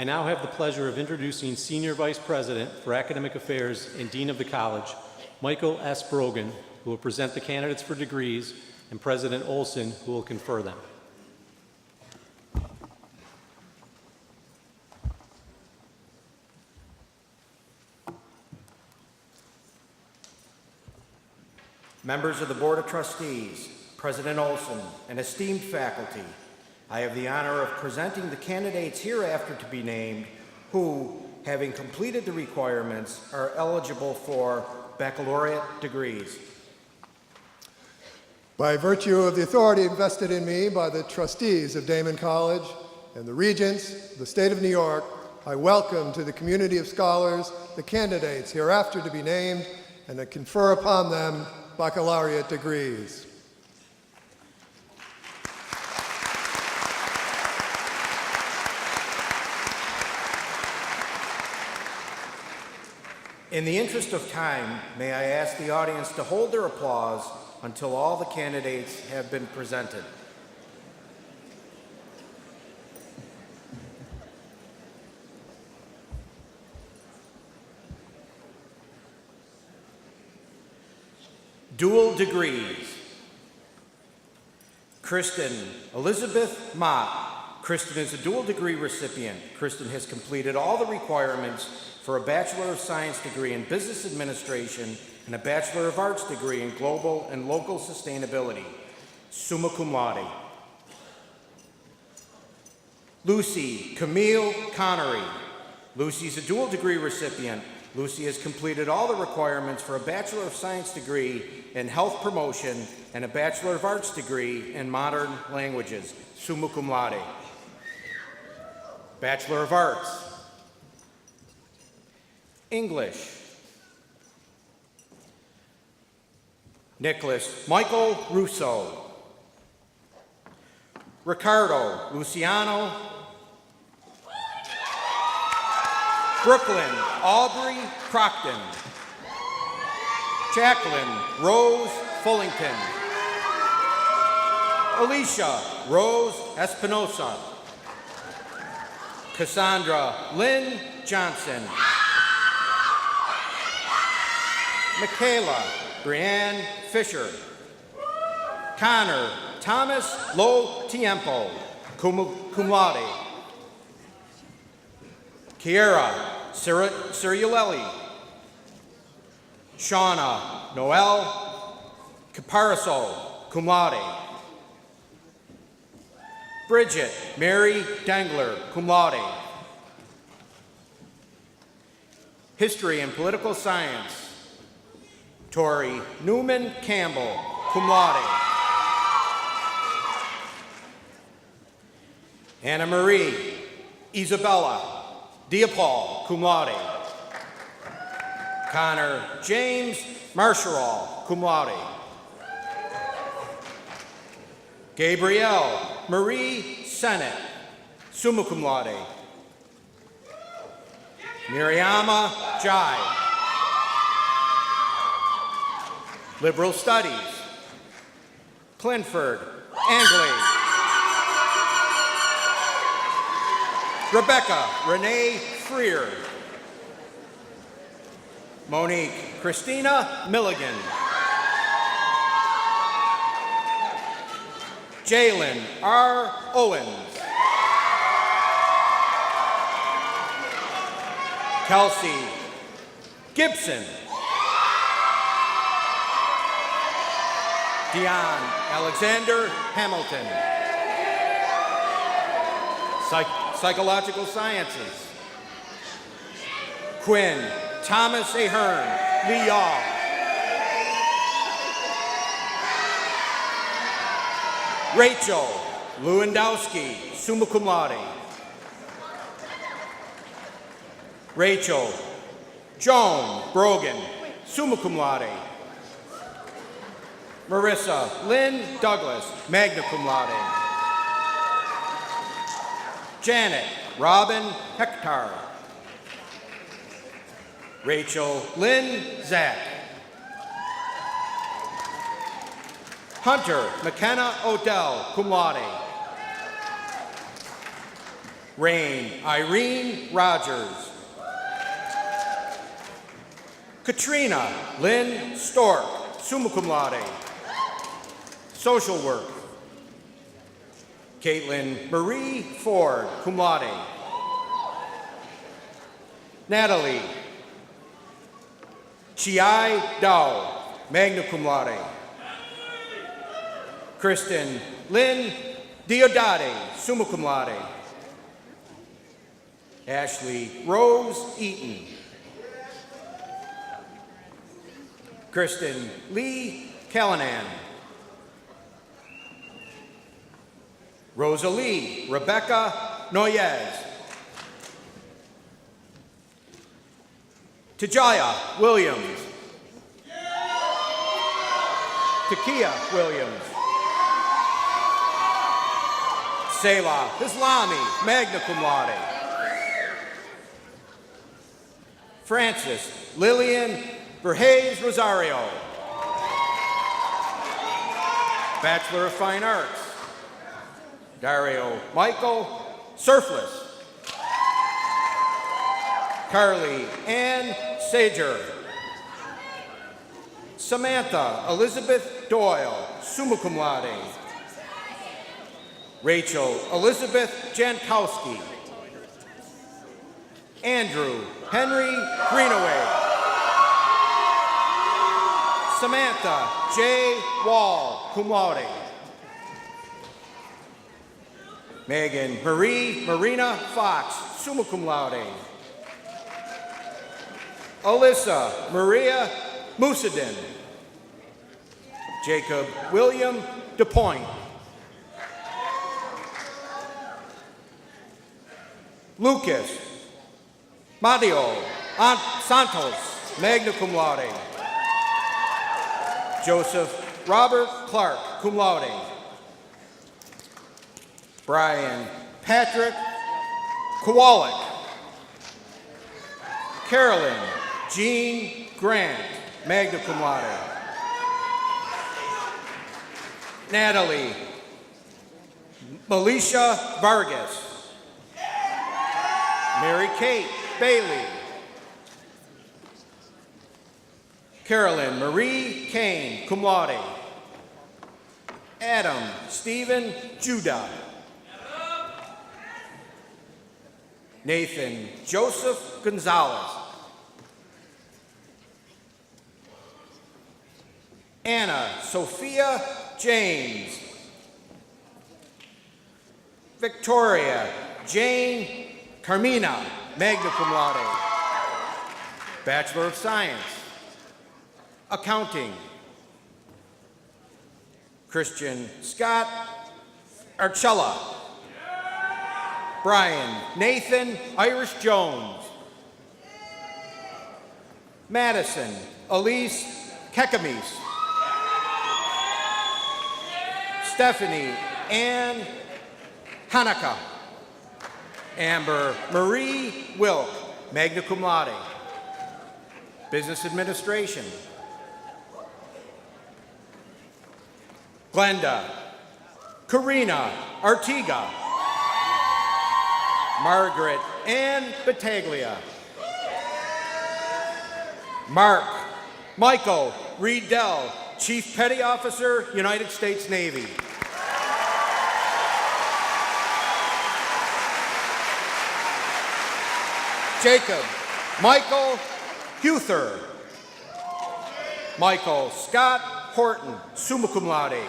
I now have the pleasure of introducing Senior Vice President for Academic Affairs and Dean of the College, Michael S. Brogan, who will present the candidates for degrees, and President Olson, who will confer them. Members of the Board of Trustees, President Olson, and esteemed faculty, I have the honor of presenting the candidates hereafter to be named who, having completed the requirements, are eligible for baccalaureate degrees. By virtue of the authority invested in me by the trustees of Daemen College and the regents of the state of New York, I welcome to the community of scholars the candidates hereafter to be named and to confer upon them baccalaureate degrees. In the interest of time, may I ask the audience to hold their applause until all the candidates have been presented. Dual degrees. Kristen Elizabeth Mott. Kristen is a dual degree recipient. Kristen has completed all the requirements for a Bachelor of Science degree in Business Administration and a Bachelor of Arts degree in Global and Local Sustainability, summa cum laude. Lucy Camille Connery. Lucy is a dual degree recipient. Lucy has completed all the requirements for a Bachelor of Science degree in Health Promotion and a Bachelor of Arts degree in Modern Languages, summa cum laude. Bachelor of Arts. English. Nicholas Michael Russo. Ricardo Luciano. Brooklyn Aubrey Crockton. Jacqueline Rose Fullington. Alicia Rose Espinosa. Cassandra Lynn Johnson. Michaela Brianne Fisher. Connor Thomas Lo Tiempo, cum laude. Kiera Ciriolelli. Shauna Noel Caparaso, cum laude. Bridget Mary Dengler, cum laude. History and Political Science. Tori Newman Campbell, cum laude. Anna Marie Isabella Diapol, cum laude. Connor James Marshall, cum laude. Gabrielle Marie Sennett, summa cum laude. Miriama Jai. Liberal Studies. Clinford Angley. Rebecca Renee Freer. Monique Christina Milligan. Jalen R. Owens. Kelsey Gibson. Dion Alexander Hamilton. Psychological Sciences. Quinn Thomas Ahern, Lee Yaw. Rachel Lewandowski, summa cum laude. Rachel Joan Brogan, summa cum laude. Marissa Lynn Douglas, magna cum laude. Janet Robin Hector. Rachel Lynn Zack. Hunter McKenna Odell, cum laude. Rain Irene Rogers. Katrina Lynn Stork, summa cum laude. Social work. Caitlin Marie Ford, cum laude. Natalie Chiai Dao, magna cum laude. Kristen Lynn Diodati, summa cum laude. Ashley Rose Eaton. Kristen Lee Callanan. Rosalie Rebecca Noyes. Tajaya Williams. Takia Williams. Selah Islami, magna cum laude. Francis Lillian Verheyes Rosario. Bachelor of Fine Arts. Dario Michael Surfless. Carly Ann Sager. Samantha Elizabeth Doyle, summa cum laude. Rachel Elizabeth Jankowski. Andrew Henry Greenaway. Samantha J. Wall, cum laude. Megan Marie Marina Fox, summa cum laude. Alyssa Maria Musadin. Jacob William DePoint. Lucas Mario Santos, magna cum laude. Joseph Robert Clark, cum laude. Brian Patrick Kowalik. Carolyn Jean Grant, magna cum laude. Natalie Melisha Vargas. Mary Kate Bailey. Carolyn Marie Kane, cum laude. Adam Stephen Judah. Nathan Joseph Gonzalez. Anna Sophia James. Victoria Jane Carmina, magna cum laude. Bachelor of Science. Accounting. Christian Scott Archella. Brian Nathan Irish Jones. Madison Elise Kekamis. Stephanie Ann Hanukkah. Amber Marie Wilk, magna cum laude. Business Administration. Glenda Karina Artiga. Margaret Ann Battaglia. Mark Michael Riedel, Chief Petty Officer, United States Navy. Jacob Michael Huther. Michael Scott Horton, summa cum laude.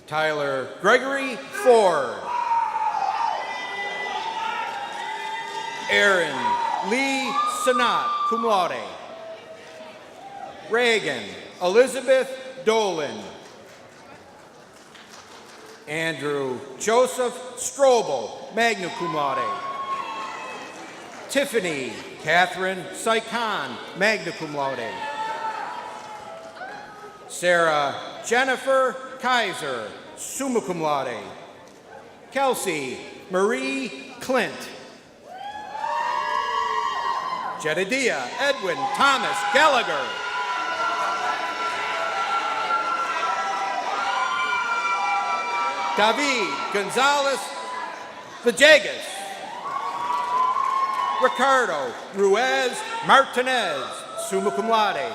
Tyler Gregory Ford. Aaron Lee Sanat, cum laude. Reagan Elizabeth Dolan. Andrew Joseph Strobel, magna cum laude. Tiffany Catherine Saikan, magna cum laude. Sarah Jennifer Kaiser, summa cum laude. Kelsey Marie Clint. Jedediah Edwin Thomas Gallagher. David Gonzalez Villegas. Ricardo Ruiz Martinez, summa cum laude.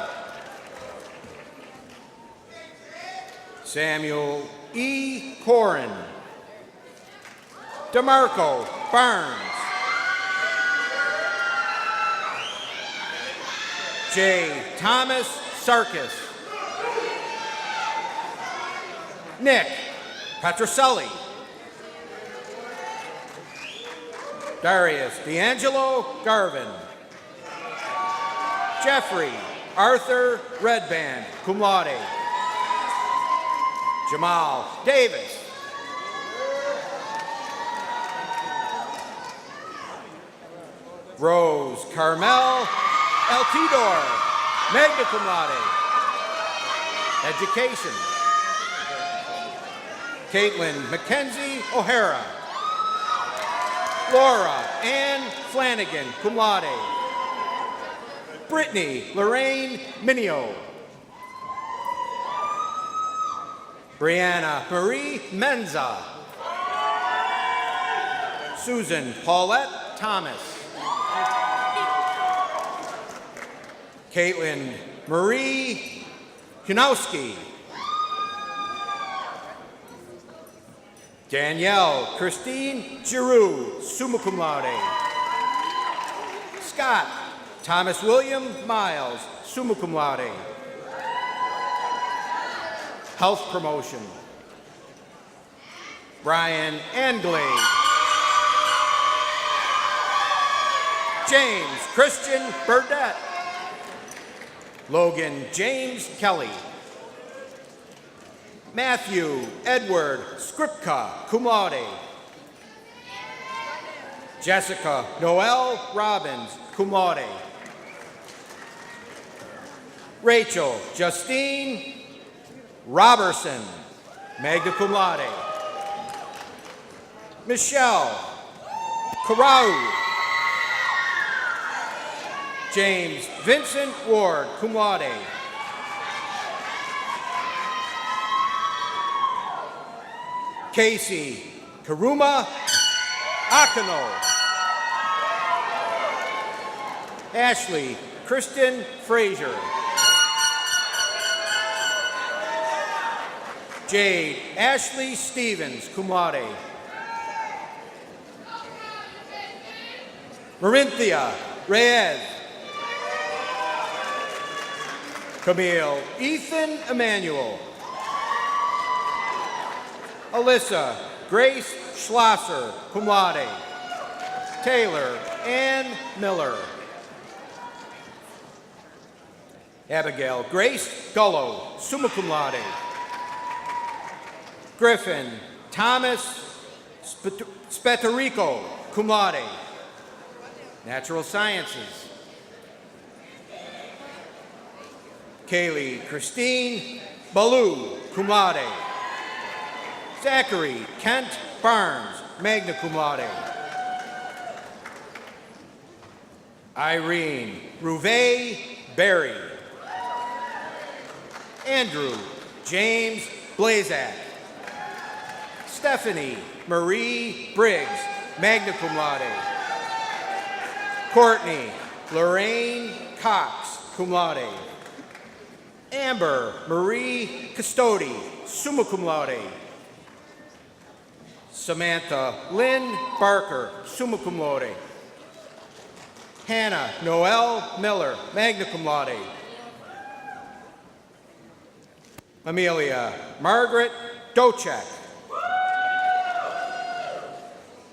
Samuel E. Corin. DeMarco Barnes. J. Thomas Sarkis. Nick Petroselli. Darius D'Angelo Garvin. Jeffrey Arthur Redband, cum laude. Jamal Davis. Rose Carmel Altidor, magna cum laude. Education. Caitlin Mackenzie O'Hara. Laura Ann Flanagan, cum laude. Brittany Lorraine Minio. Brianna Marie Menza. Susan Paulette Thomas. Caitlin Marie Kunowski. Danielle Christine Giroux, summa cum laude. Scott Thomas William Miles, summa cum laude. Health promotion. Brian Anglade. James Christian Burdette. Logan James Kelly. Matthew Edward Skripka, cum laude. Jessica Noel Robbins, cum laude. Rachel Justine Robertson, magna cum laude. Michelle Carau. James Vincent Ward, cum laude. Casey Karuma Akano. Ashley Kristen Frazier. Jade Ashley Stevens, cum laude. Marinthia Reyes. Camille Ethan Emanuel. Alyssa Grace Schlosser, cum laude. Taylor Ann Miller. Abigail Grace Gullo, summa cum laude. Griffin Thomas Speterico, cum laude. Natural Sciences. Kaylee Christine Ballou, cum laude. Zachary Kent Barnes, magna cum laude. Irene Rouvet Berry. Andrew James Blazak. Stephanie Marie Briggs, magna cum laude. Courtney Lorraine Cox, cum laude. Amber Marie Custodi, summa cum laude. Samantha Lynn Barker, summa cum laude. Hannah Noel Miller, magna cum laude. Amelia Margaret Dochek.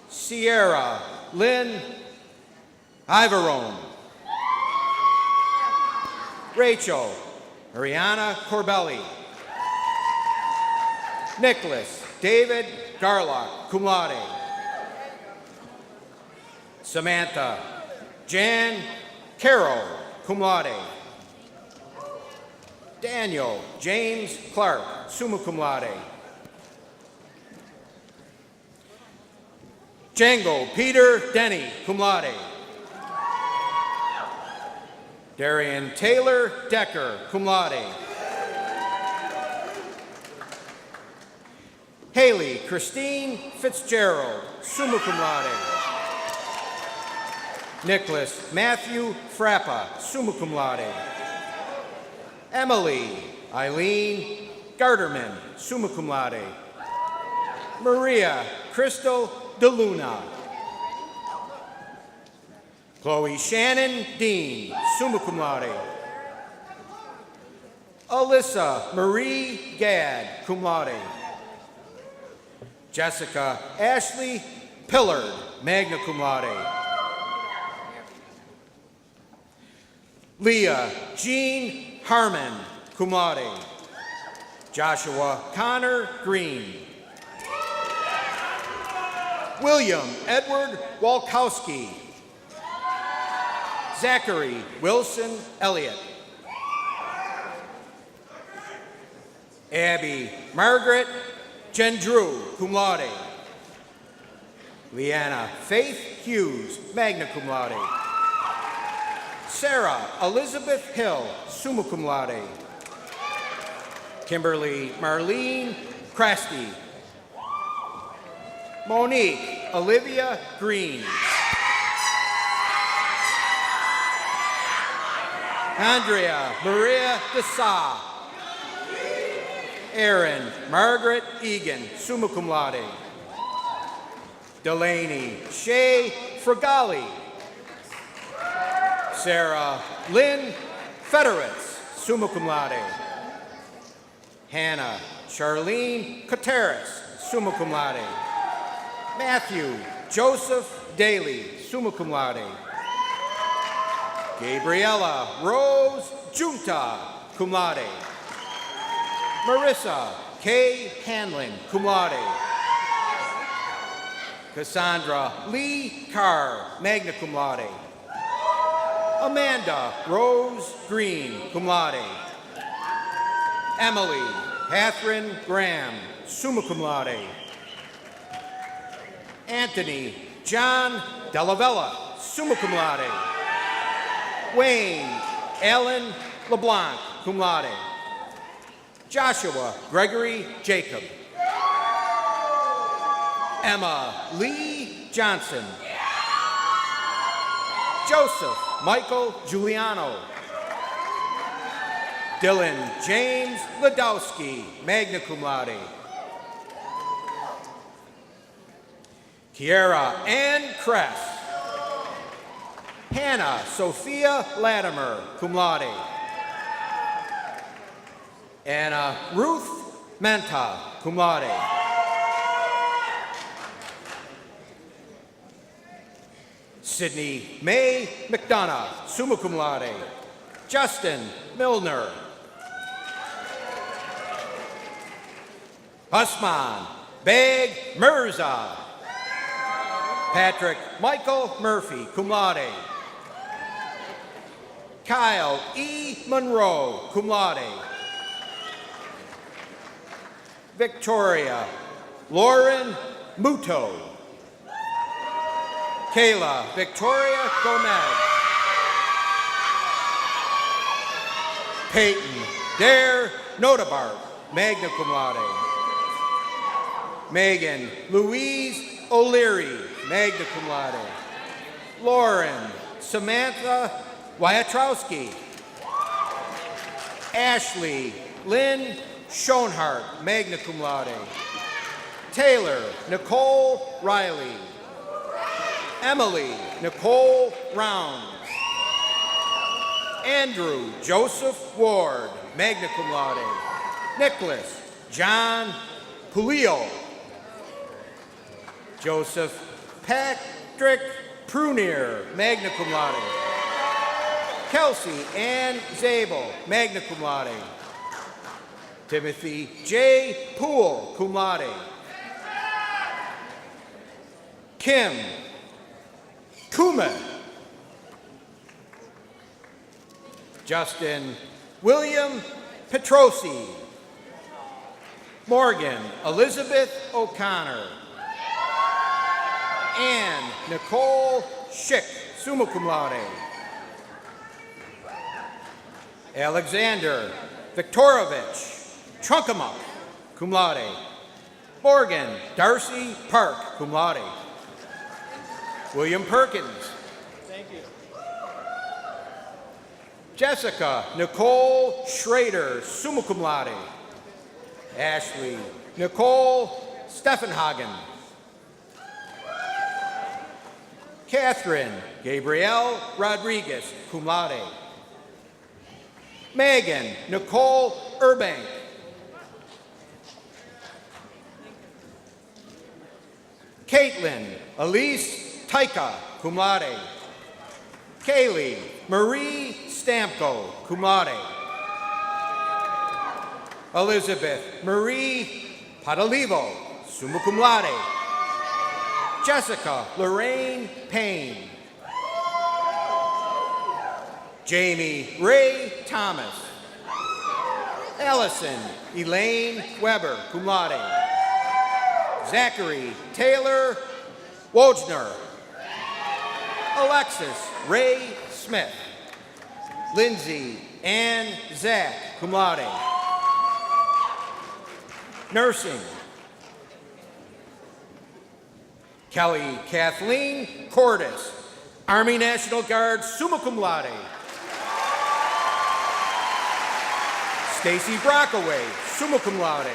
Sierra Lynn Ivarone. Rachel Mariana Corbelli. Nicholas David Garlock, cum laude. Samantha Jan Carroll, cum laude. Daniel James Clark, summa cum laude. Django Peter Denny, cum laude. Darian Taylor Decker, cum laude. Haley Christine Fitzgerald, summa cum laude. Nicholas Matthew Frappa, summa cum laude. Emily Eileen Garterman, summa cum laude. Maria Crystal DeLuna. Chloe Shannon Dean, summa cum laude. Alyssa Marie Gadd, cum laude. Jessica Ashley Pillard, magna cum laude. Leah Jean Harmon, cum laude. Joshua Connor Green. William Edward Walkowski. Zachary Wilson Elliott. Abby Margaret Gendrew, cum laude. Leanna Faith Hughes, magna cum laude. Sarah Elizabeth Hill, summa cum laude. Kimberly Marlene Crasty. Monique Olivia Green. Andrea Maria Desa. Erin Margaret Egan, summa cum laude. Delaney Shay Fragali. Sarah Lynn Federitz, summa cum laude. Hannah Charlene Coteras, summa cum laude. Matthew Joseph Daly, summa cum laude. Gabriella Rose Junta, cum laude. Marissa K. Hanlon, cum laude. Cassandra Lee Carr, magna cum laude. Amanda Rose Green, cum laude. Emily Catherine Graham, summa cum laude. Anthony John Delavella, summa cum laude. Wayne Allen LeBlanc, cum laude. Joshua Gregory Jacob. Emma Lee Johnson. Joseph Michael Giuliano. Dylan James Ladowski, magna cum laude. Kiara Ann Kress. Hannah Sophia Latimer, cum laude. Anna Ruth Menta, cum laude. Sydney May McDonough, summa cum laude. Justin Milner. Usman Beg Mirza. Patrick Michael Murphy, cum laude. Kyle E. Monroe, cum laude. Victoria Lauren Muto. Kayla Victoria Gomez. Peyton Dare Notabart, magna cum laude. Megan Louise O'Leary, magna cum laude. Lauren Samantha Wyatrowski. Ashley Lynn Schoenhart, magna cum laude. Taylor Nicole Riley. Emily Nicole Rounds. Andrew Joseph Ward, magna cum laude. Nicholas John Pulio. Joseph Patrick Prunier, magna cum laude. Kelsey Ann Zabel, magna cum laude. Timothy J. Poole, cum laude. Kim Kuma. Justin William Petrosi. Morgan Elizabeth O'Connor. Ann Nicole Schick, summa cum laude. Alexander Viktorovich Trunkamuk, cum laude. Morgan Darcy Park, cum laude. William Perkins. Thank you. Jessica Nicole Schrader, summa cum laude. Ashley Nicole Steffenhagen. Catherine Gabrielle Rodriguez, cum laude. Megan Nicole Urbank. Caitlin Elise Taika, cum laude. Kaylee Marie Stamko, cum laude. Elizabeth Marie Padalivo, summa cum laude. Jessica Lorraine Payne. Jamie Ray Thomas. Allison Elaine Weber, cum laude. Zachary Taylor Wojner. Alexis Ray Smith. Lindsay Ann Zach, cum laude. Nursing. Kelly Kathleen Cordis, Army National Guard, summa cum laude. Stacy Brockaway, summa cum laude.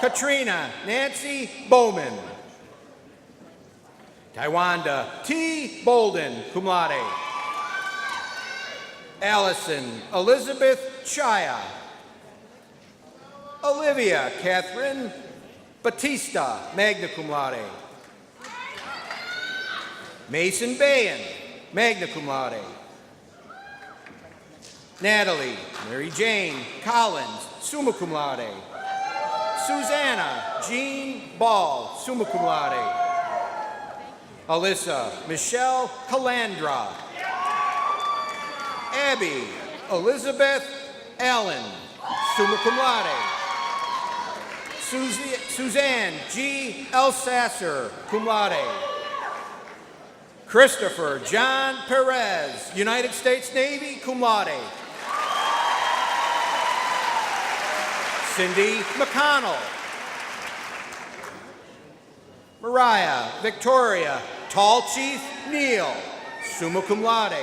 Katrina Nancy Bowman. Taiwanda T. Bolden, cum laude. Allison Elizabeth Chaya. Olivia Catherine Batista, magna cum laude. Mason Bayan, magna cum laude. Natalie Mary Jane Collins, summa cum laude. Susanna Jean Ball, summa cum laude. Alyssa Michelle Calandra. Abby Elizabeth Allen, summa cum laude. Suzanne G. Elsasser, cum laude. Christopher John Perez, United States Navy, cum laude. Cindy McConnell. Mariah Victoria Tall Chief Neal, summa cum laude.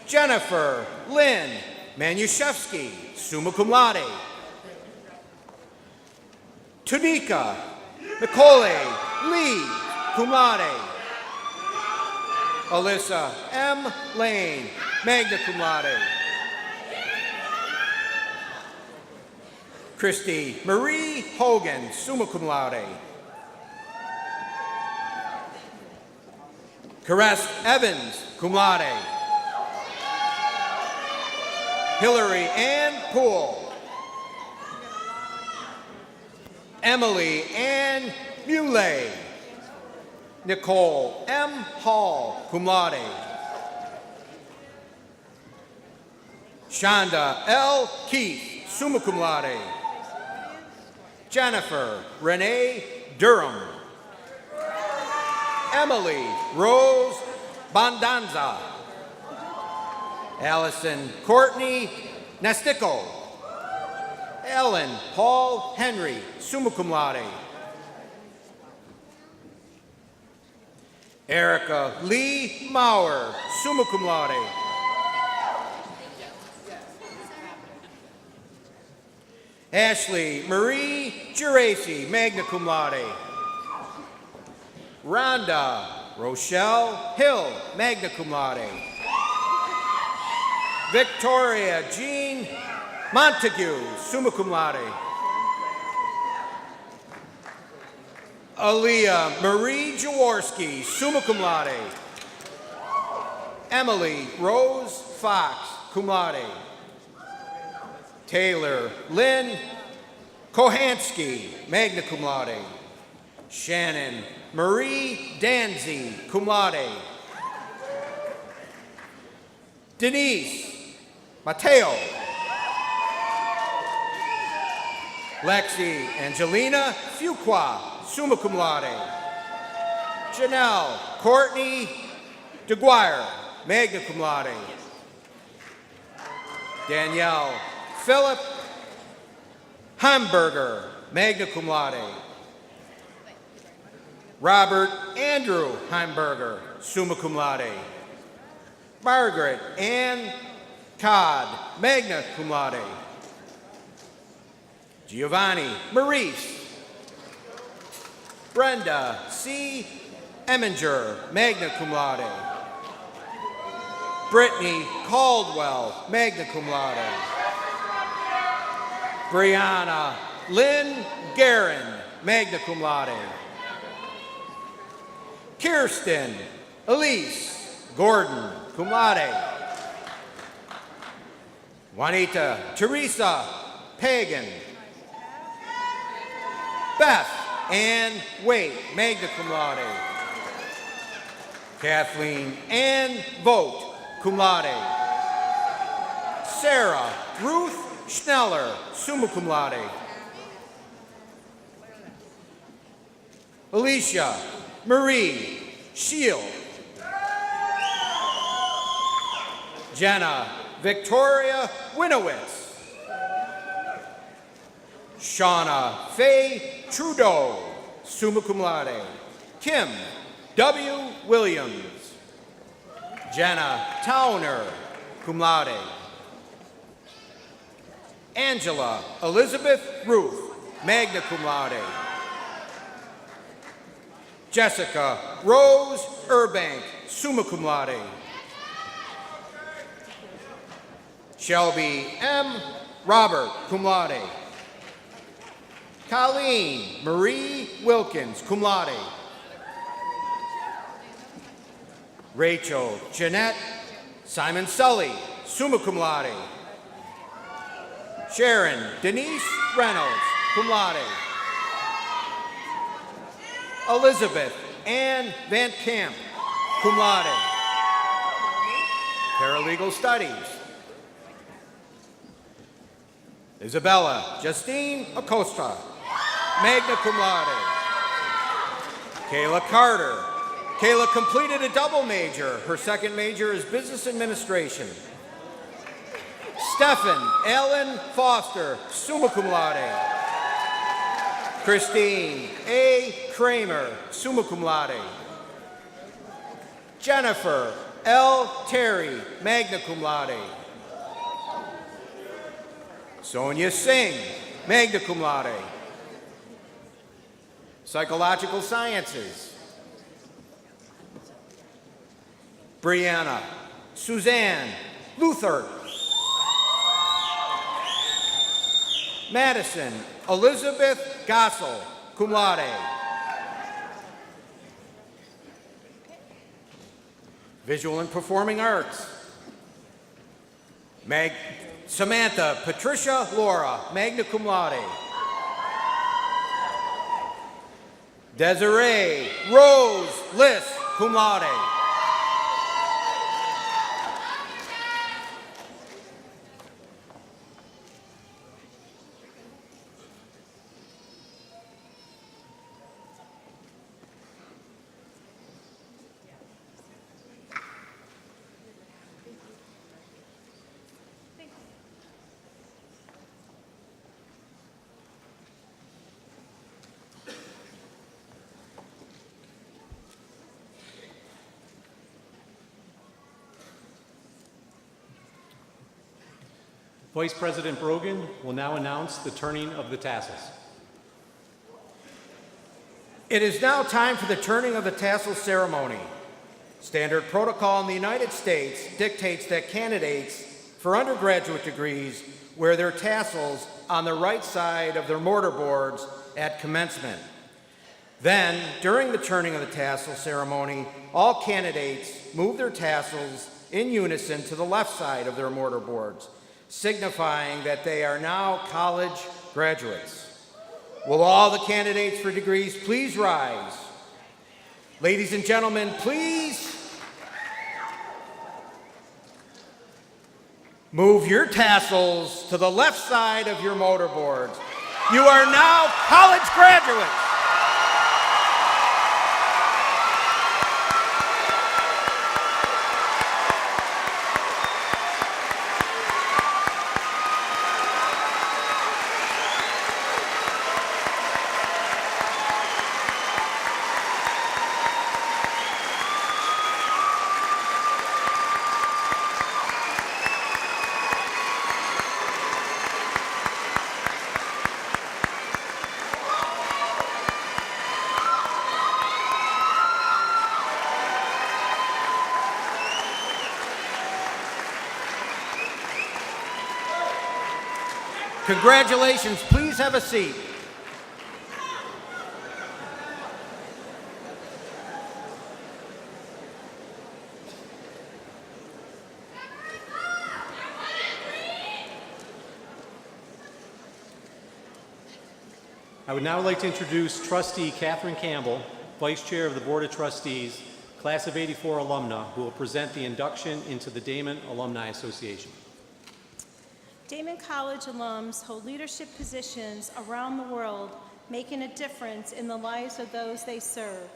Jennifer Lynn Manuszewski, summa cum laude. Tunika Nicole Lee, cum laude. Alyssa M. Lane, magna cum laude. Christy Marie Hogan, summa cum laude. Caress Evans, cum laude. Hillary Ann Poole. Emily Ann Muley. Nicole M. Hall, cum laude. Shonda L. Keith, summa cum laude. Jennifer Renee Durham. Emily Rose Bondanza. Allison Courtney Nestico. Ellen Paul Henry, summa cum laude. Erica Lee Maurer, summa cum laude. Ashley Marie Geraci, magna cum laude. Rhonda Rochelle Hill, magna cum laude. Victoria Jean Montague, summa cum laude. Aaliyah Marie Jaworski, summa cum laude. Emily Rose Fox, cum laude. Taylor Lynn Kohansky, magna cum laude. Shannon Marie Danzy, cum laude. Denise Mateo. Lexi Angelina Fuqua, summa cum laude. Janelle Courtney DeGuire, magna cum laude. Danielle Philip Hamburger, magna cum laude. Robert Andrew Heimberger, summa cum laude. Margaret Ann Codd, magna cum laude. Giovanni Maurice. Brenda C. Eminger, magna cum laude. Brittany Caldwell, magna cum laude. Brianna Lynn Guerin, magna cum laude. Kirsten Elise Gordon, cum laude. Juanita Teresa Pagan. Beth Ann Waite, magna cum laude. Kathleen Ann Vogt, cum laude. Sarah Ruth Schneller, summa cum laude. Alicia Marie Shield. Jenna Victoria Winowitz. Shauna Faye Trudeau, summa cum laude. Kim W. Williams. Jenna Towner, cum laude. Angela Elizabeth Ruth, magna cum laude. Jessica Rose Urbank, summa cum laude. Shelby M. Robert, cum laude. Colleen Marie Wilkins, cum laude. Rachel Jeanette Simon Sully, summa cum laude. Sharon Denise Reynolds, cum laude. Elizabeth Ann Van Camp, cum laude. Paralegal Studies. Isabella Justine Acosta, magna cum laude. Kayla Carter. Kayla completed a double major. Her second major is business administration. Stephen Allen Foster, summa cum laude. Christine A. Kramer, summa cum laude. Jennifer L. Terry, magna cum laude. Sonia Singh, magna cum laude. Psychological Sciences. Brianna Suzanne Luther. Madison Elizabeth Gossel, cum laude. Visual and Performing Arts. Samantha Patricia Laura, magna cum laude. Desiree Rose Liss, cum laude. Vice President Brogan will now announce the turning of the tassels. It is now time for the turning of the tassel ceremony. Standard protocol in the United States dictates that candidates for undergraduate degrees wear their tassels on the right side of their mortar boards at commencement. Then, during the turning of the tassel ceremony, all candidates move their tassels in unison to the left side of their mortar boards, signifying that they are now college graduates. Will all the candidates for degrees please rise? Ladies and gentlemen, please move your tassels to the left side of your mortar boards. You are now college graduates. Congratulations. Please have a seat. I would now like to introduce Trustee Catherine Campbell, Vice Chair of the Board of Trustees, Class of '84 alumna, who will present the induction into the Daemen Alumni Association. Daemen College alums hold leadership positions around the world, making a difference in the lives of those they serve.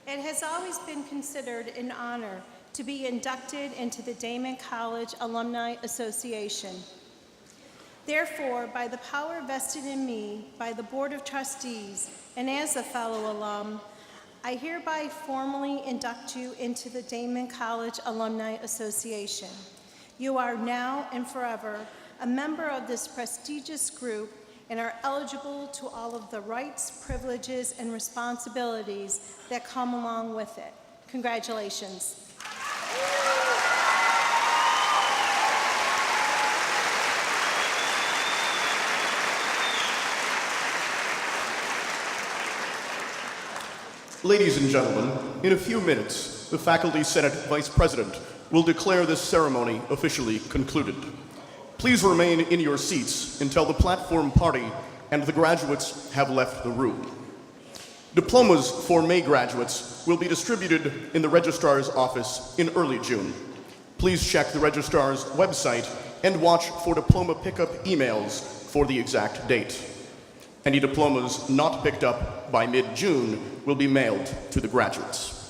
It has always been considered an honor to be inducted into the Daemen College Alumni Association. Therefore, by the power vested in me by the Board of Trustees and as a fellow alum, I hereby formally induct you into the Daemen College Alumni Association. You are now and forever a member of this prestigious group and are eligible to all of the rights, privileges, and responsibilities that come along with it. Congratulations. Ladies and gentlemen, in a few minutes, the Faculty Senate Vice President will declare this ceremony officially concluded. Please remain in your seats until the platform party and the graduates have left the room. Diplomas for May graduates will be distributed in the Registrar's office in early June. Please check the Registrar's website and watch for diploma pickup emails for the exact date. Any diplomas not picked up by mid-June will be mailed to the graduates.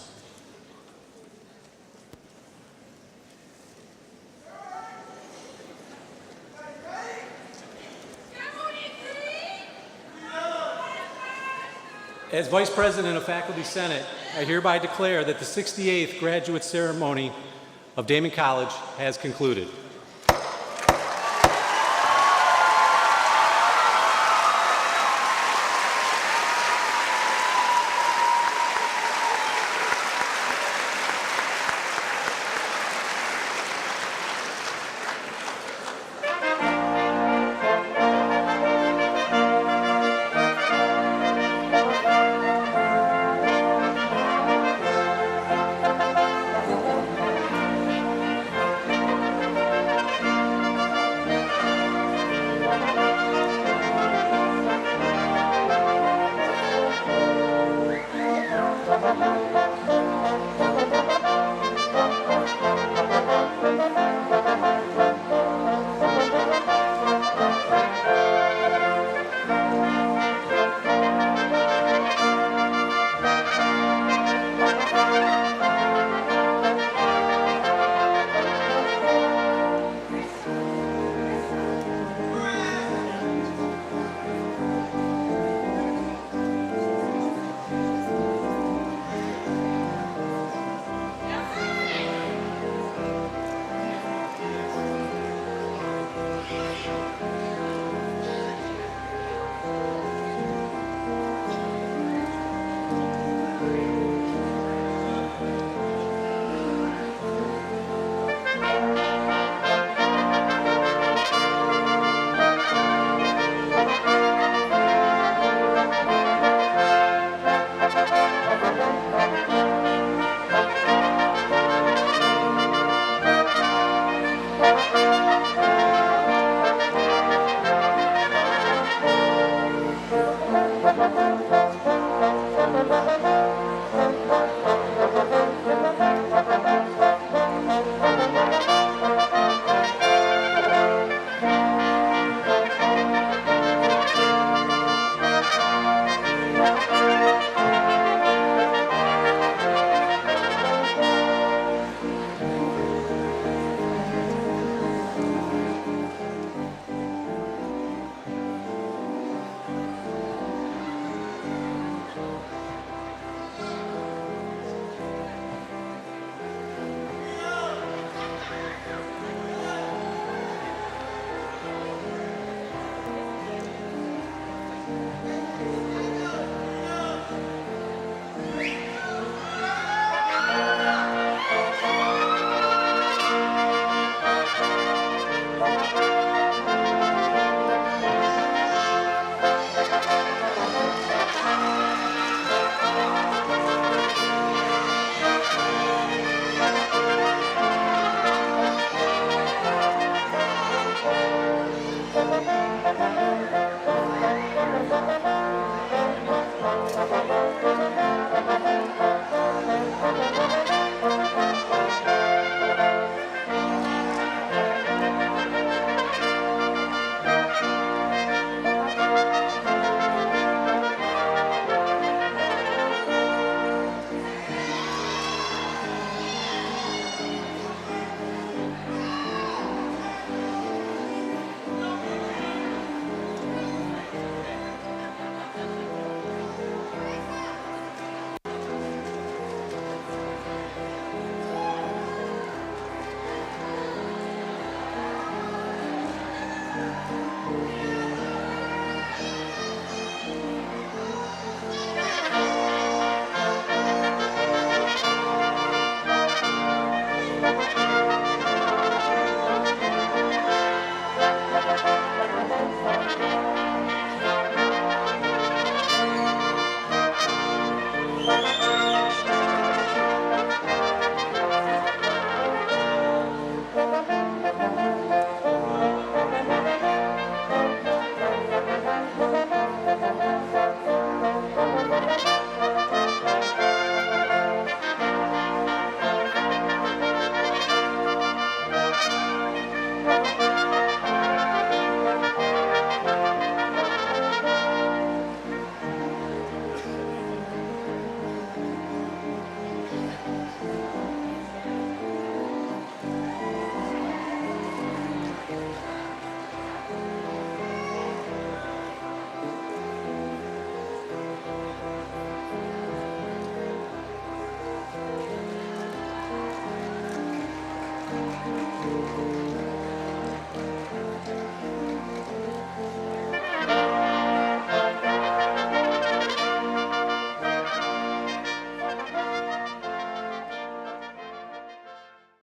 As Vice President of Faculty Senate, I hereby declare that the 68th graduate ceremony of Daemen College has concluded.